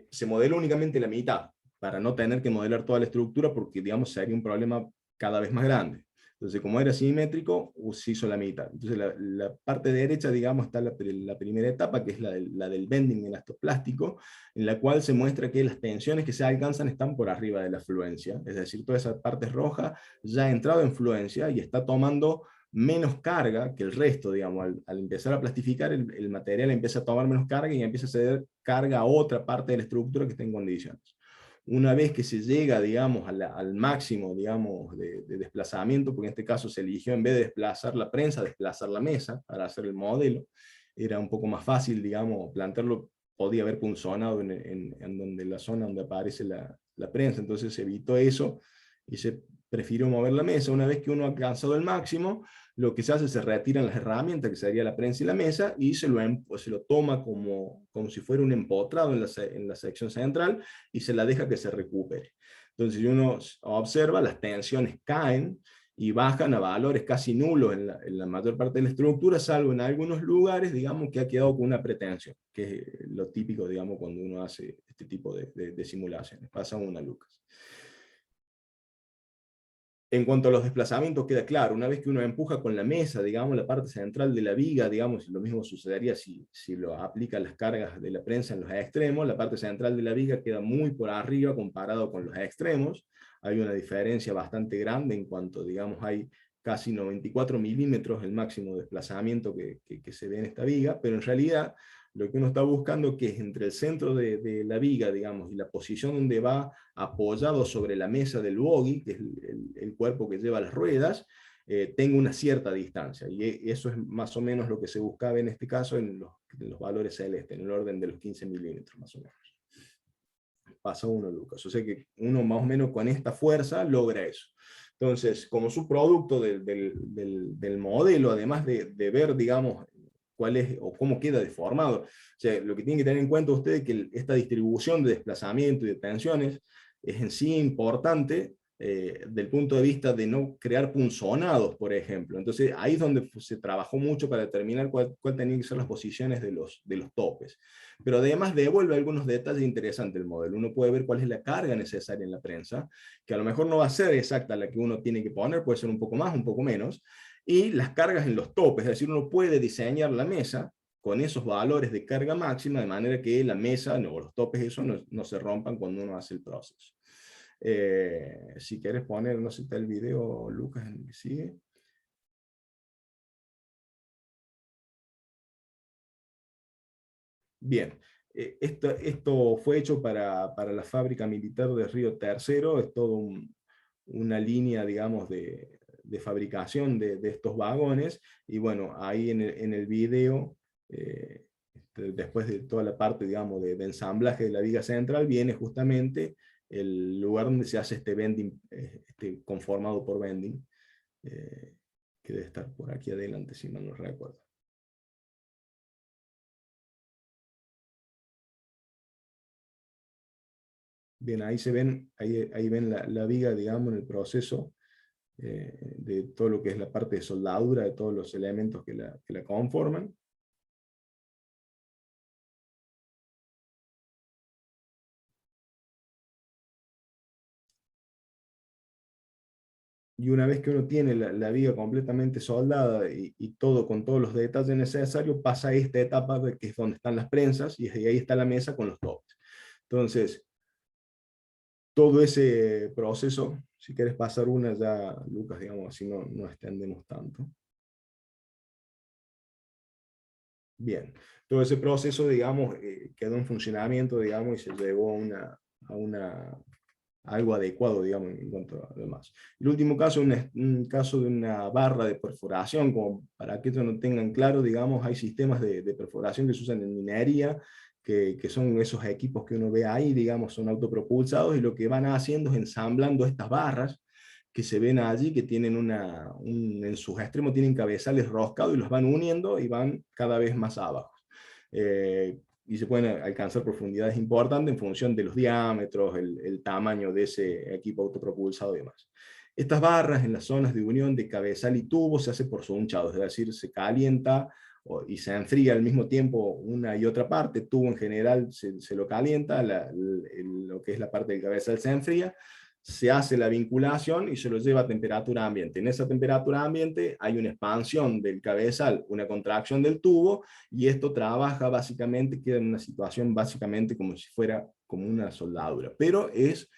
se modela únicamente la mitad, para no tener que modelar toda la estructura, porque, digamos, sería un problema cada vez más grande. Entonces, como era simétrico, se hizo la mitad. Entonces, la parte derecha, digamos, está la primera etapa, que es la del bending elastoplástico, en la cual se muestra que las tensiones que se alcanzan están por arriba de la fluencia, es decir, toda esa parte roja ya ha entrado en fluencia y está tomando menos carga que el resto, digamos, al empezar a plastificar, el material empieza a tomar menos carga y empieza a ceder carga a otra parte de la estructura que está en condiciones. Una vez que se llega, digamos, al máximo, digamos, de desplazamiento, porque en este caso se eligió, en vez de desplazar la prensa, desplazar la mesa para hacer el modelo, era un poco más fácil, digamos, plantearlo, podía haber punzonado en donde la zona donde aparece la prensa, entonces se evitó eso y se prefirió mover la mesa. Una vez que uno ha alcanzado el máximo, lo que se hace es se retiran las herramientas, que sería la prensa y la mesa, y se lo toma como si fuera un empotrado en la sección central, y se la deja que se recupere. Entonces, si uno observa, las tensiones caen y bajan a valores casi nulos en la mayor parte de la estructura, salvo en algunos lugares, digamos, que ha quedado con una pretensión, que es lo típico, digamos, cuando uno hace este tipo de simulaciones. Pasa una, Lucas. En cuanto a los desplazamientos, queda claro, una vez que uno empuja con la mesa, digamos, la parte central de la viga, digamos, lo mismo sucedería si lo aplica las cargas de la prensa en los extremos, la parte central de la viga queda muy por arriba comparado con los extremos. Hay una diferencia bastante grande en cuanto, digamos, hay casi 94 milímetros el máximo desplazamiento que se ve en esta viga, pero en realidad lo que uno está buscando, que es entre el centro de la viga, digamos, y la posición donde va apoyado sobre la mesa del bogie, que es el cuerpo que lleva las ruedas, tenga una cierta distancia. Y eso es más o menos lo que se buscaba en este caso en los valores celestes, en el orden de los 15 milímetros más o menos. Pasa uno, Lucas. O sea que uno más o menos con esta fuerza logra eso. Entonces, como subproducto del modelo, además de ver, digamos, cuál es o cómo queda deformado. O sea, lo que tienen que tener en cuenta ustedes es que esta distribución de desplazamiento y de tensiones es en sí importante del punto de vista de no crear punzonados, por ejemplo. Entonces, ahí es donde se trabajó mucho para determinar cuál tenían que ser las posiciones de los topes. Pero además devuelve algunos detalles interesantes del modelo. Uno puede ver cuál es la carga necesaria en la prensa, que a lo mejor no va a ser exacta la que uno tiene que poner, puede ser un poco más, un poco menos, y las cargas en los topes, es decir, uno puede diseñar la mesa con esos valores de carga máxima, de manera que la mesa o los topes eso no se rompan cuando uno hace el proceso. Si quieres poner, no sé si está el video, Lucas, en el que sigue. Bien, esto fue hecho para la fábrica militar de Río Tercero, es todo una línea, digamos, de fabricación de estos vagones, y bueno, ahí en el video, después de toda la parte, digamos, de ensamblaje de la viga central, viene justamente el lugar donde se hace este bending, conformado por bending, que debe estar por aquí adelante, si mal no recuerdo. Bien, ahí se ven, ahí ven la viga, digamos, en el proceso de todo lo que es la parte de soldadura, de todos los elementos que la conforman. Y una vez que uno tiene la viga completamente soldada y todo con todos los detalles necesarios, pasa a esta etapa que es donde están las prensas, y ahí está la mesa con los tops. Entonces, todo ese proceso, si quieres pasar una ya, Lucas, digamos, así no extendemos tanto. Bien, todo ese proceso, digamos, quedó en funcionamiento, digamos, y se llegó a algo adecuado, digamos, en cuanto a lo demás. El último caso, un caso de una barra de perforación, como para que esto no tengan claro, digamos, hay sistemas de perforación que se usan en minería, que son esos equipos que uno ve ahí, digamos, son autopropulsados, y lo que van haciendo es ensamblando estas barras que se ven allí, que tienen en sus extremos tienen cabezales roscados, y los van uniendo y van cada vez más abajo. Y se pueden alcanzar profundidades importantes en función de los diámetros, el tamaño de ese equipo autopropulsado y demás. Estas barras en las zonas de unión de cabezal y tubo se hace por sonchado, es decir, se calienta y se enfría al mismo tiempo una y otra parte. Tubo en general se lo calienta, lo que es la parte del cabezal se enfría, se hace la vinculación y se lo lleva a temperatura ambiente. En esa temperatura ambiente hay una expansión del cabezal, una contracción del tubo, y esto trabaja básicamente, queda en una situación básicamente como si fuera como una soldadura, pero es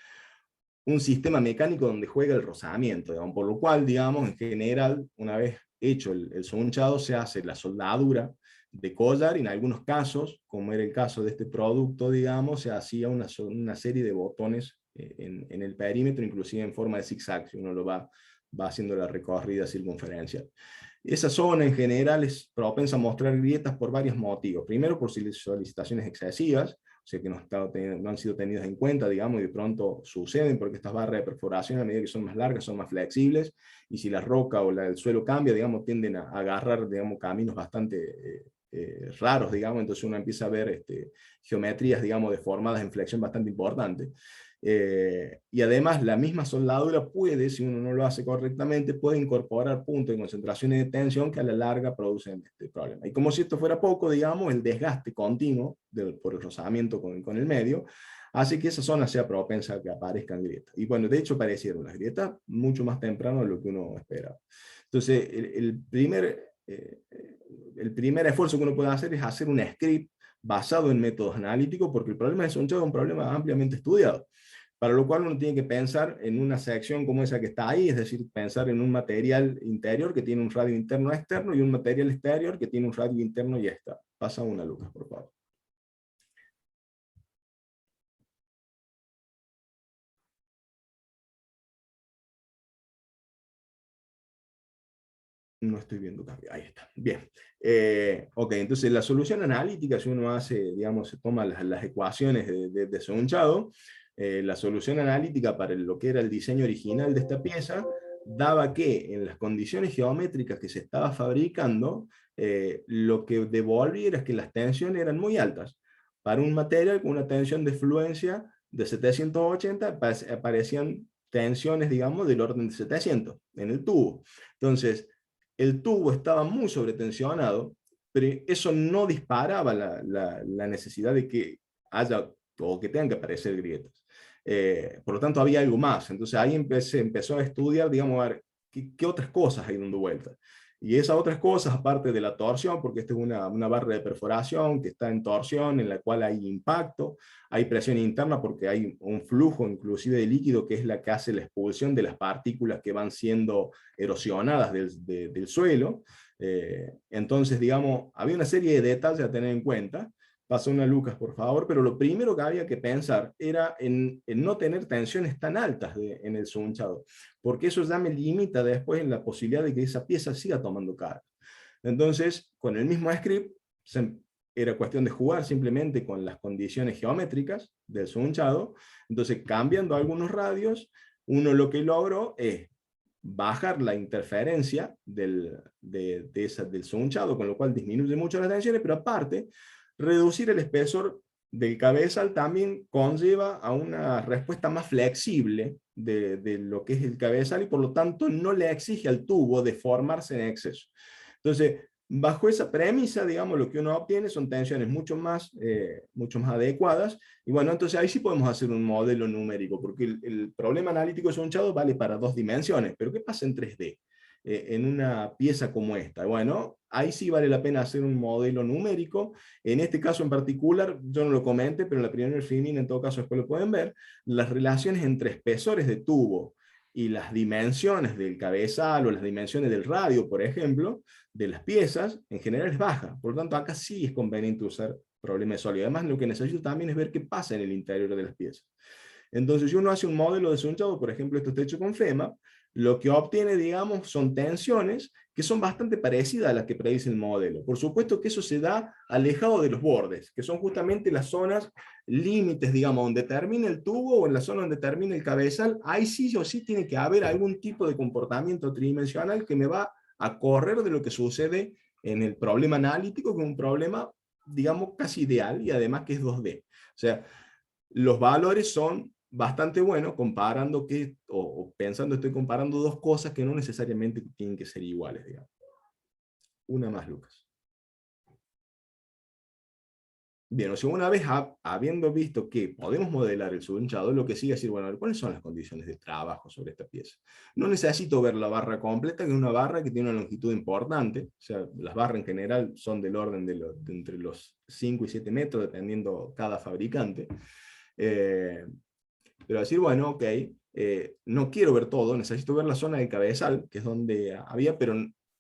un sistema mecánico donde juega el rozamiento, digamos, por lo cual, digamos, en general, una vez hecho el sonchado, se hace la soldadura de collar, y en algunos casos, como era el caso de este producto, digamos, se hacía una serie de botones en el perímetro, inclusive en forma de zigzag, si uno lo va haciendo la recorrida circunferencial. Esa zona en general es propensa a mostrar grietas por varios motivos. Primero, por solicitaciones excesivas, o sea que no han sido tenidas en cuenta, digamos, y de pronto suceden, porque estas barras de perforación, a medida que son más largas, son más flexibles, y si la roca o el suelo cambia, digamos, tienden a agarrar, digamos, caminos bastante raros, digamos, entonces uno empieza a ver geometrías, digamos, deformadas en flexión bastante importante. Y además la misma soldadura puede, si uno no lo hace correctamente, puede incorporar puntos de concentraciones de tensión que a la larga producen este problema. Y como si esto fuera poco, digamos, el desgaste continuo por el rozamiento con el medio hace que esa zona sea propensa a que aparezcan grietas. Y bueno, de hecho aparecieron las grietas mucho más temprano de lo que uno esperaba. Entonces, el primer esfuerzo que uno puede hacer es hacer un script basado en métodos analíticos, porque el problema de sonchado es un problema ampliamente estudiado, para lo cual uno tiene que pensar en una sección como esa que está ahí, es decir, pensar en un material interior que tiene un radio interno externo, y un material exterior que tiene un radio interno y externo. Pasa una, Lucas, por favor. No estoy viendo cambio. Ahí está. Bien. Ok, entonces la solución analítica, si uno hace, digamos, se toma las ecuaciones de sonchado, la solución analítica para lo que era el diseño original de esta pieza, daba que en las condiciones geométricas que se estaba fabricando, lo que devolviera es que las tensiones eran muy altas. Para un material con una tensión de fluencia de 780, aparecían tensiones, digamos, del orden de 700 en el tubo. Entonces, el tubo estaba muy sobretensionado, pero eso no disparaba la necesidad de que haya o que tengan que aparecer grietas. Por lo tanto, había algo más. Entonces ahí empezó a estudiar, digamos, a ver qué otras cosas hay dando vuelta. Y esas otras cosas, aparte de la torsión, porque esta es una barra de perforación que está en torsión, en la cual hay impacto, hay presión interna porque hay un flujo inclusive de líquido, que es la que hace la expulsión de las partículas que van siendo erosionadas del suelo. Entonces, digamos, había una serie de detalles a tener en cuenta, Pasa una Lucas, por favor, pero lo primero que había que pensar era en no tener tensiones tan altas en el sunchado, porque eso ya me limita después en la posibilidad de que esa pieza siga tomando carga. Entonces, con el mismo script, era cuestión de jugar simplemente con las condiciones geométricas del sunchado. Entonces, cambiando algunos radios, uno lo que logró es bajar la interferencia del sunchado, con lo cual disminuye mucho las tensiones, pero aparte, reducir el espesor del cabezal también conlleva a una respuesta más flexible de lo que es el cabezal, y por lo tanto no le exige al tubo deformarse en exceso. Entonces, bajo esa premisa, digamos, lo que uno obtiene son tensiones mucho más adecuadas, y bueno, entonces ahí sí podemos hacer un modelo numérico, porque el problema analítico de sunchado vale para 2 dimensiones, pero ¿qué pasa en 3D? En una pieza como esta. Bueno, ahí sí vale la pena hacer un modelo numérico. En este caso en particular, yo no lo comenté, pero en la primera filming en todo caso después lo pueden ver, las relaciones entre espesores de tubo y las dimensiones del cabezal o las dimensiones del radio, por ejemplo, de las piezas, en general es baja. Por lo tanto, acá sí es conveniente usar problema de sólido. Además, lo que necesito también es ver qué pasa en el interior de las piezas. Entonces, si uno hace un modelo de sunchado, por ejemplo, esto está hecho con FEMA, lo que obtiene, digamos, son tensiones que son bastante parecidas a las que predice el modelo. Por supuesto que eso se da alejado de los bordes, que son justamente las zonas límites, digamos, donde termina el tubo o en la zona donde termina el cabezal. Ahí sí o sí tiene que haber algún tipo de comportamiento tridimensional que me va a correr de lo que sucede en el problema analítico, que es un problema, digamos, casi ideal, y además que es 2D. O sea, los valores son bastante buenos comparando o pensando, estoy comparando dos cosas que no necesariamente tienen que ser iguales, digamos. Una más, Lucas. Bien, o sea, una vez habiendo visto que podemos modelar el sunchado, lo que sigue es decir, bueno, ¿cuáles son las condiciones de trabajo sobre esta pieza? No necesito ver la barra completa, que es una barra que tiene una longitud importante, o sea, las barras en general son del orden de entre los 5 y 7 metros, dependiendo cada fabricante. Pero decir, bueno, ok, no quiero ver todo, necesito ver la zona del cabezal, que es donde había, pero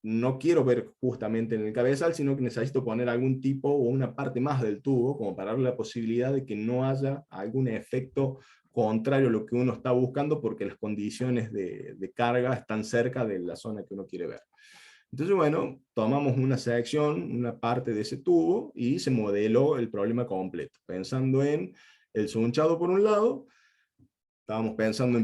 no quiero ver justamente en el cabezal, sino que necesito poner algún tipo o una parte más del tubo, como para darle la posibilidad de que no haya algún efecto contrario a lo que uno está buscando, porque las condiciones de carga están cerca de la zona que uno quiere ver. Entonces, bueno, tomamos una sección, una parte de ese tubo, y se modeló el problema completo, pensando en el sunchado por un lado. Estábamos pensando en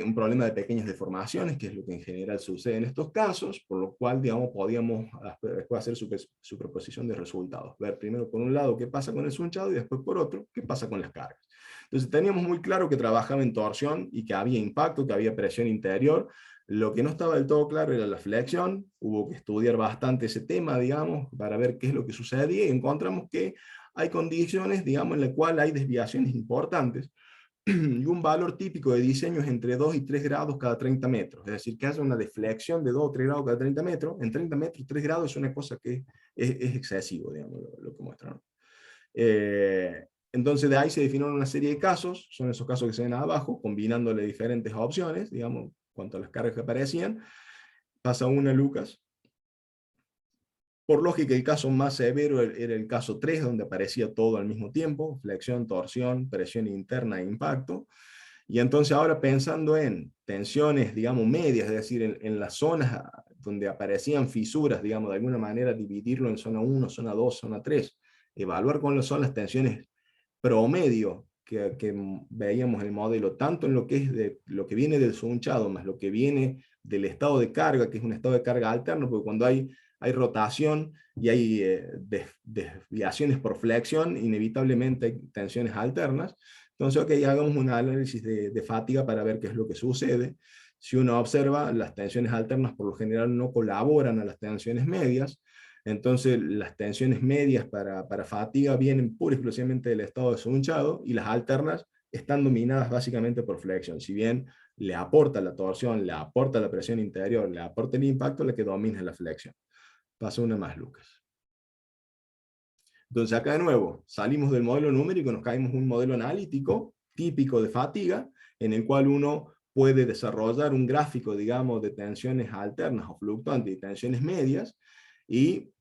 un problema de pequeñas deformaciones, que es lo que en general sucede en estos casos, por lo cual, digamos, podíamos después hacer superposición de resultados. Ver primero por un lado qué pasa con el sunchado y después por otro qué pasa con las cargas. Entonces teníamos muy claro que trabajaba en torsión y que había impacto, que había presión interior. Lo que no estaba del todo claro era la flexión. Hubo que estudiar bastante ese tema, digamos, para ver qué es lo que sucedía, y encontramos que hay condiciones, digamos, en las cuales hay desviaciones importantes, y un valor típico de diseño es entre 2 y 3 grados cada 30 metros, es decir, que haya una deflexión de 2 o 3 grados cada 30 metros, en 30 metros 3 grados es una cosa que es excesivo, digamos, lo que muestran. Entonces de ahí se definieron una serie de casos, son esos casos que se ven abajo, combinándole diferentes opciones, digamos, cuanto a las cargas que aparecían. Pasa una, Lucas. Por lógica, el caso más severo era el caso 3, donde aparecía todo al mismo tiempo: flexión, torsión, presión interna e impacto. Y entonces ahora, pensando en tensiones, digamos, medias, es decir, en las zonas donde aparecían fisuras, digamos, de alguna manera dividirlo en zona 1, zona 2, zona 3, evaluar cuáles son las tensiones promedio que veíamos en el modelo, tanto en lo que es lo que viene del sunchado, más lo que viene del estado de carga, que es un estado de carga alterno, porque cuando hay rotación y hay desviaciones por flexión, inevitablemente hay tensiones alternas. Entonces, ok, hagamos un análisis de fatiga para ver qué es lo que sucede. Si uno observa, las tensiones alternas por lo general no colaboran a las tensiones medias. Entonces, las tensiones medias para fatiga vienen pura y exclusivamente del estado de sunchado, y las alternas están dominadas básicamente por flexión. Si bien le aporta la torsión, le aporta la presión interior, le aporta el impacto, la que domina es la flexión. Pasa una más, Lucas. Entonces acá de nuevo, salimos del modelo numérico, nos caemos en un modelo analítico típico de fatiga, en el cual uno puede desarrollar un gráfico, digamos, de tensiones alternas o fluctuantes y tensiones medias, y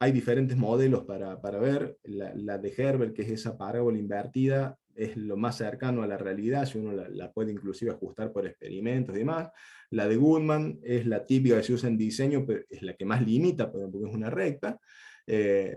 hay diferentes modelos para ver. La de Herbert, que es esa parábola invertida, es lo más cercano a la realidad, si uno la puede inclusive ajustar por experimentos y demás. La de Goodman es la típica que se usa en diseño, pero es la que más limita, porque es una recta.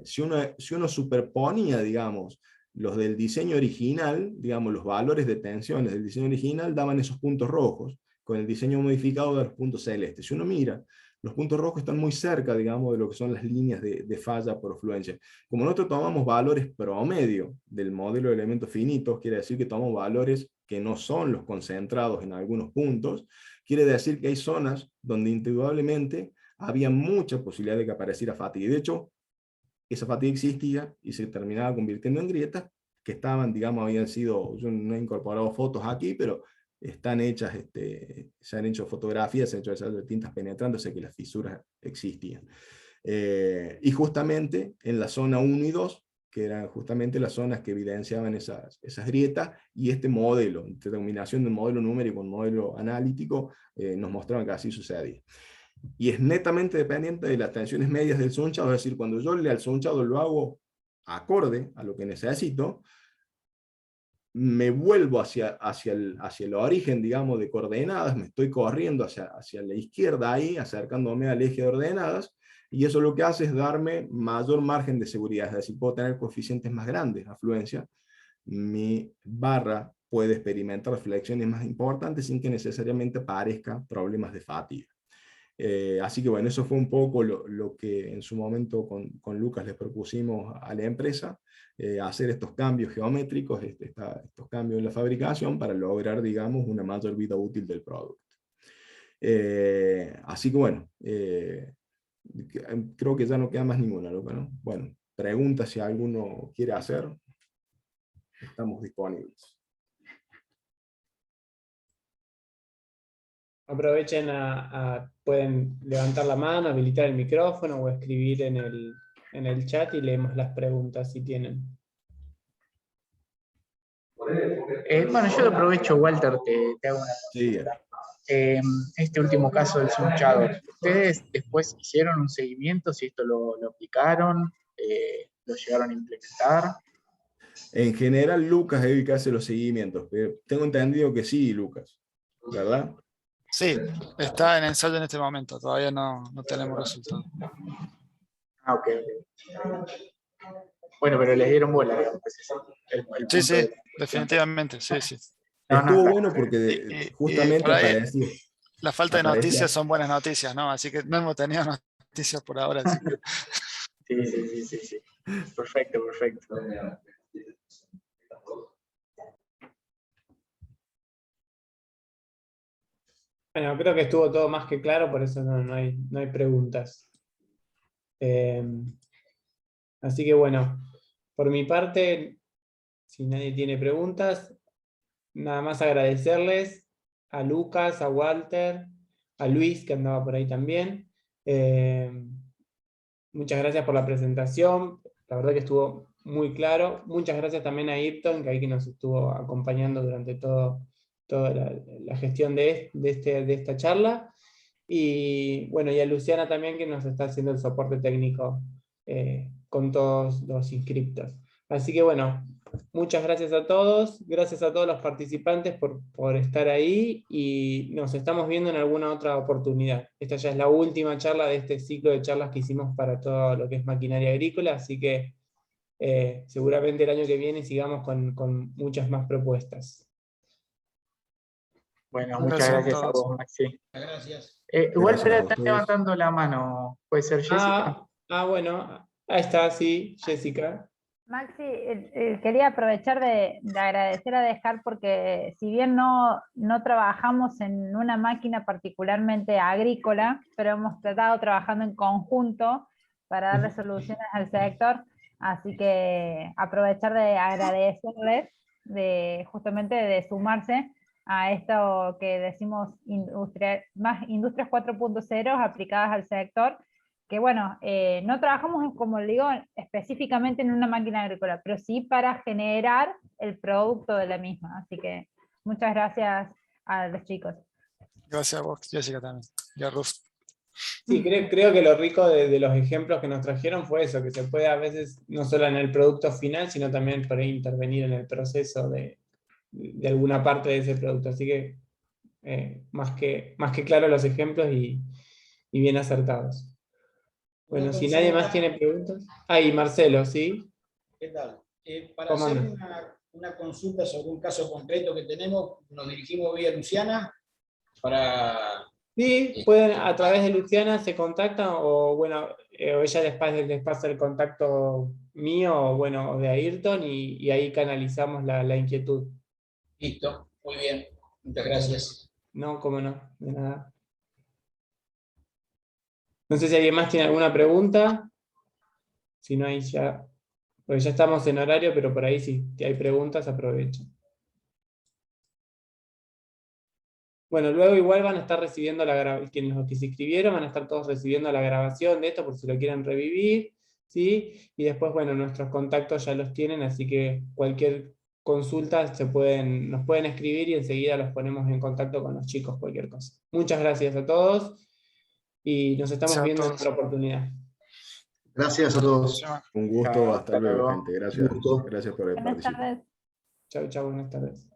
Si uno superponía, digamos, los del diseño original, digamos, los valores de tensiones del diseño original daban esos puntos rojos, con el diseño modificado de los puntos celestes. Si uno mira, los puntos rojos están muy cerca, digamos, de lo que son las líneas de falla por fluencia. Como nosotros tomamos valores promedio del modelo de elementos finitos, quiere decir que tomamos valores que no son los concentrados en algunos puntos, quiere decir que hay zonas donde indudablemente había mucha posibilidad de que apareciera fatiga. Y de hecho, esa fatiga existía y se terminaba convirtiendo en grietas que estaban, digamos, habían sido, yo no he incorporado fotos aquí, pero están hechas, se han hecho fotografías, se han hecho ensayos de tintas penetrando, sé que las fisuras existían. Y justamente en la zona 1 y 2, que eran justamente las zonas que evidenciaban esas grietas, y este modelo, esta combinación de modelo numérico con modelo analítico, nos mostraban que así sucedía. Y es netamente dependiente de las tensiones medias del sunchado, es decir, cuando yo al sunchado lo hago acorde a lo que necesito, me vuelvo hacia el origen, digamos, de coordenadas, me estoy corriendo hacia la izquierda ahí, acercándome al eje de ordenadas, y eso lo que hace es darme mayor margen de seguridad, es decir, puedo tener coeficientes más grandes de afluencia, mi barra puede experimentar flexiones más importantes sin que necesariamente parezca problemas de fatiga. Así que bueno, eso fue un poco lo que en su momento con Lucas les propusimos a la empresa, hacer estos cambios geométricos, estos cambios en la fabricación para lograr, digamos, una mayor vida útil del producto. Así que bueno, creo que ya no queda más ninguna, Lucas, ¿no? Bueno, preguntas si alguno quiere hacer, estamos disponibles. Aprovechen pueden levantar la mano, habilitar el micrófono o escribir en el chat y leemos las preguntas si tienen. Bueno, yo lo aprovecho, Walter, te hago una Sí, consulta. Este último caso del sunchado, ¿ustedes después hicieron un seguimiento, si esto lo aplicaron, lo llegaron a implementar? en general Lucas es el que hace los seguimientos, pero tengo entendido que sí, Lucas, ¿verdad? Sí, está en ensayo en este momento, todavía no tenemos resultados. Ah, ok. Bueno, pero les dieron bola, digamos, ese es el Sí, punto sí, de- definitivamente, sí, sí. No, Estuvo está. bueno porque justamente Por ahí la falta de noticias son buenas noticias, ¿no? Así que no hemos tenido noticias por ahora. Así que... Sí. Perfecto. Bueno, creo que estuvo todo más que claro, por eso no hay preguntas. Así que bueno, por mi parte, si nadie tiene preguntas, nada más agradecerles a Lucas, a Walter, a Luis, que andaba por ahí también. Muchas gracias por la presentación, la verdad que estuvo muy claro. Muchas gracias también a Ayrton, que ahí que nos estuvo acompañando durante toda la gestión de esta charla. Y bueno, y a Luciana también, que nos está haciendo el soporte técnico con todos los inscriptos. Así que bueno, muchas gracias a todos, gracias a todos los participantes por estar ahí, y nos estamos viendo en alguna otra oportunidad. Esta ya es la última charla de este ciclo de charlas que hicimos para todo lo que es maquinaria agrícola, así que seguramente el año que viene sigamos con muchas más propuestas. Bueno, muchas Gracias a gracias a todos. vos, Maxi. Gracias. Walter, Gracias a está ustedes. levantando la mano. ¿Puede ser Jessica? Bueno, ahí está, sí, Jessica. Maxi, quería aprovechar de agradecer a Descartes, porque si bien no trabajamos en una máquina particularmente agrícola, pero hemos tratado trabajando en conjunto para darle soluciones al sector, así que aprovechar de agradecerles justamente de sumarse a esto que decimos más industrias 4.0 aplicadas al sector, que bueno, no trabajamos, como le digo, específicamente en una máquina agrícola, pero sí para generar el producto de la misma. Así que muchas gracias a los chicos. Gracias a vos, Jessica, también. Y a Ruf. Sí, creo que lo rico de los ejemplos que nos trajeron fue eso, que se puede a veces, no solo en el producto final, sino también por ahí intervenir en el proceso de alguna parte de ese producto. Así que más que claros los ejemplos y bien acertados. Bueno, si nadie más tiene preguntas. Y Marcelo, ¿sí? ¿Qué tal? Para ¿Cómo hacer no? una consulta sobre un caso concreto que tenemos, nos dirigimos vía Luciana para... Sí, pueden, a través de Luciana se contactan, o bueno, o ella les pasa el contacto mío, o bueno, o de Ayrton, y ahí canalizamos la inquietud. Listo, muy bien, muchas gracias. No, cómo no, de nada. No sé si alguien más tiene alguna pregunta. Si no hay ya, porque ya estamos en horario, pero por ahí si hay preguntas, aprovecho. Bueno, luego igual van a estar recibiendo quienes los que se inscribieron van a estar todos recibiendo la grabación de esto por si lo quieren revivir, ¿sí? Y después, bueno, nuestros contactos ya los tienen, así que cualquier consulta nos pueden escribir y enseguida los ponemos en contacto con los chicos, cualquier cosa. Muchas gracias a todos y nos estamos Gracias a viendo en todos. otra oportunidad. Gracias a todos. Un gusto, Chao, hasta hasta luego, luego. gente. Gracias. Gusto. Gracias por Buenas participar. tardes. Chau, chau, buenas tardes.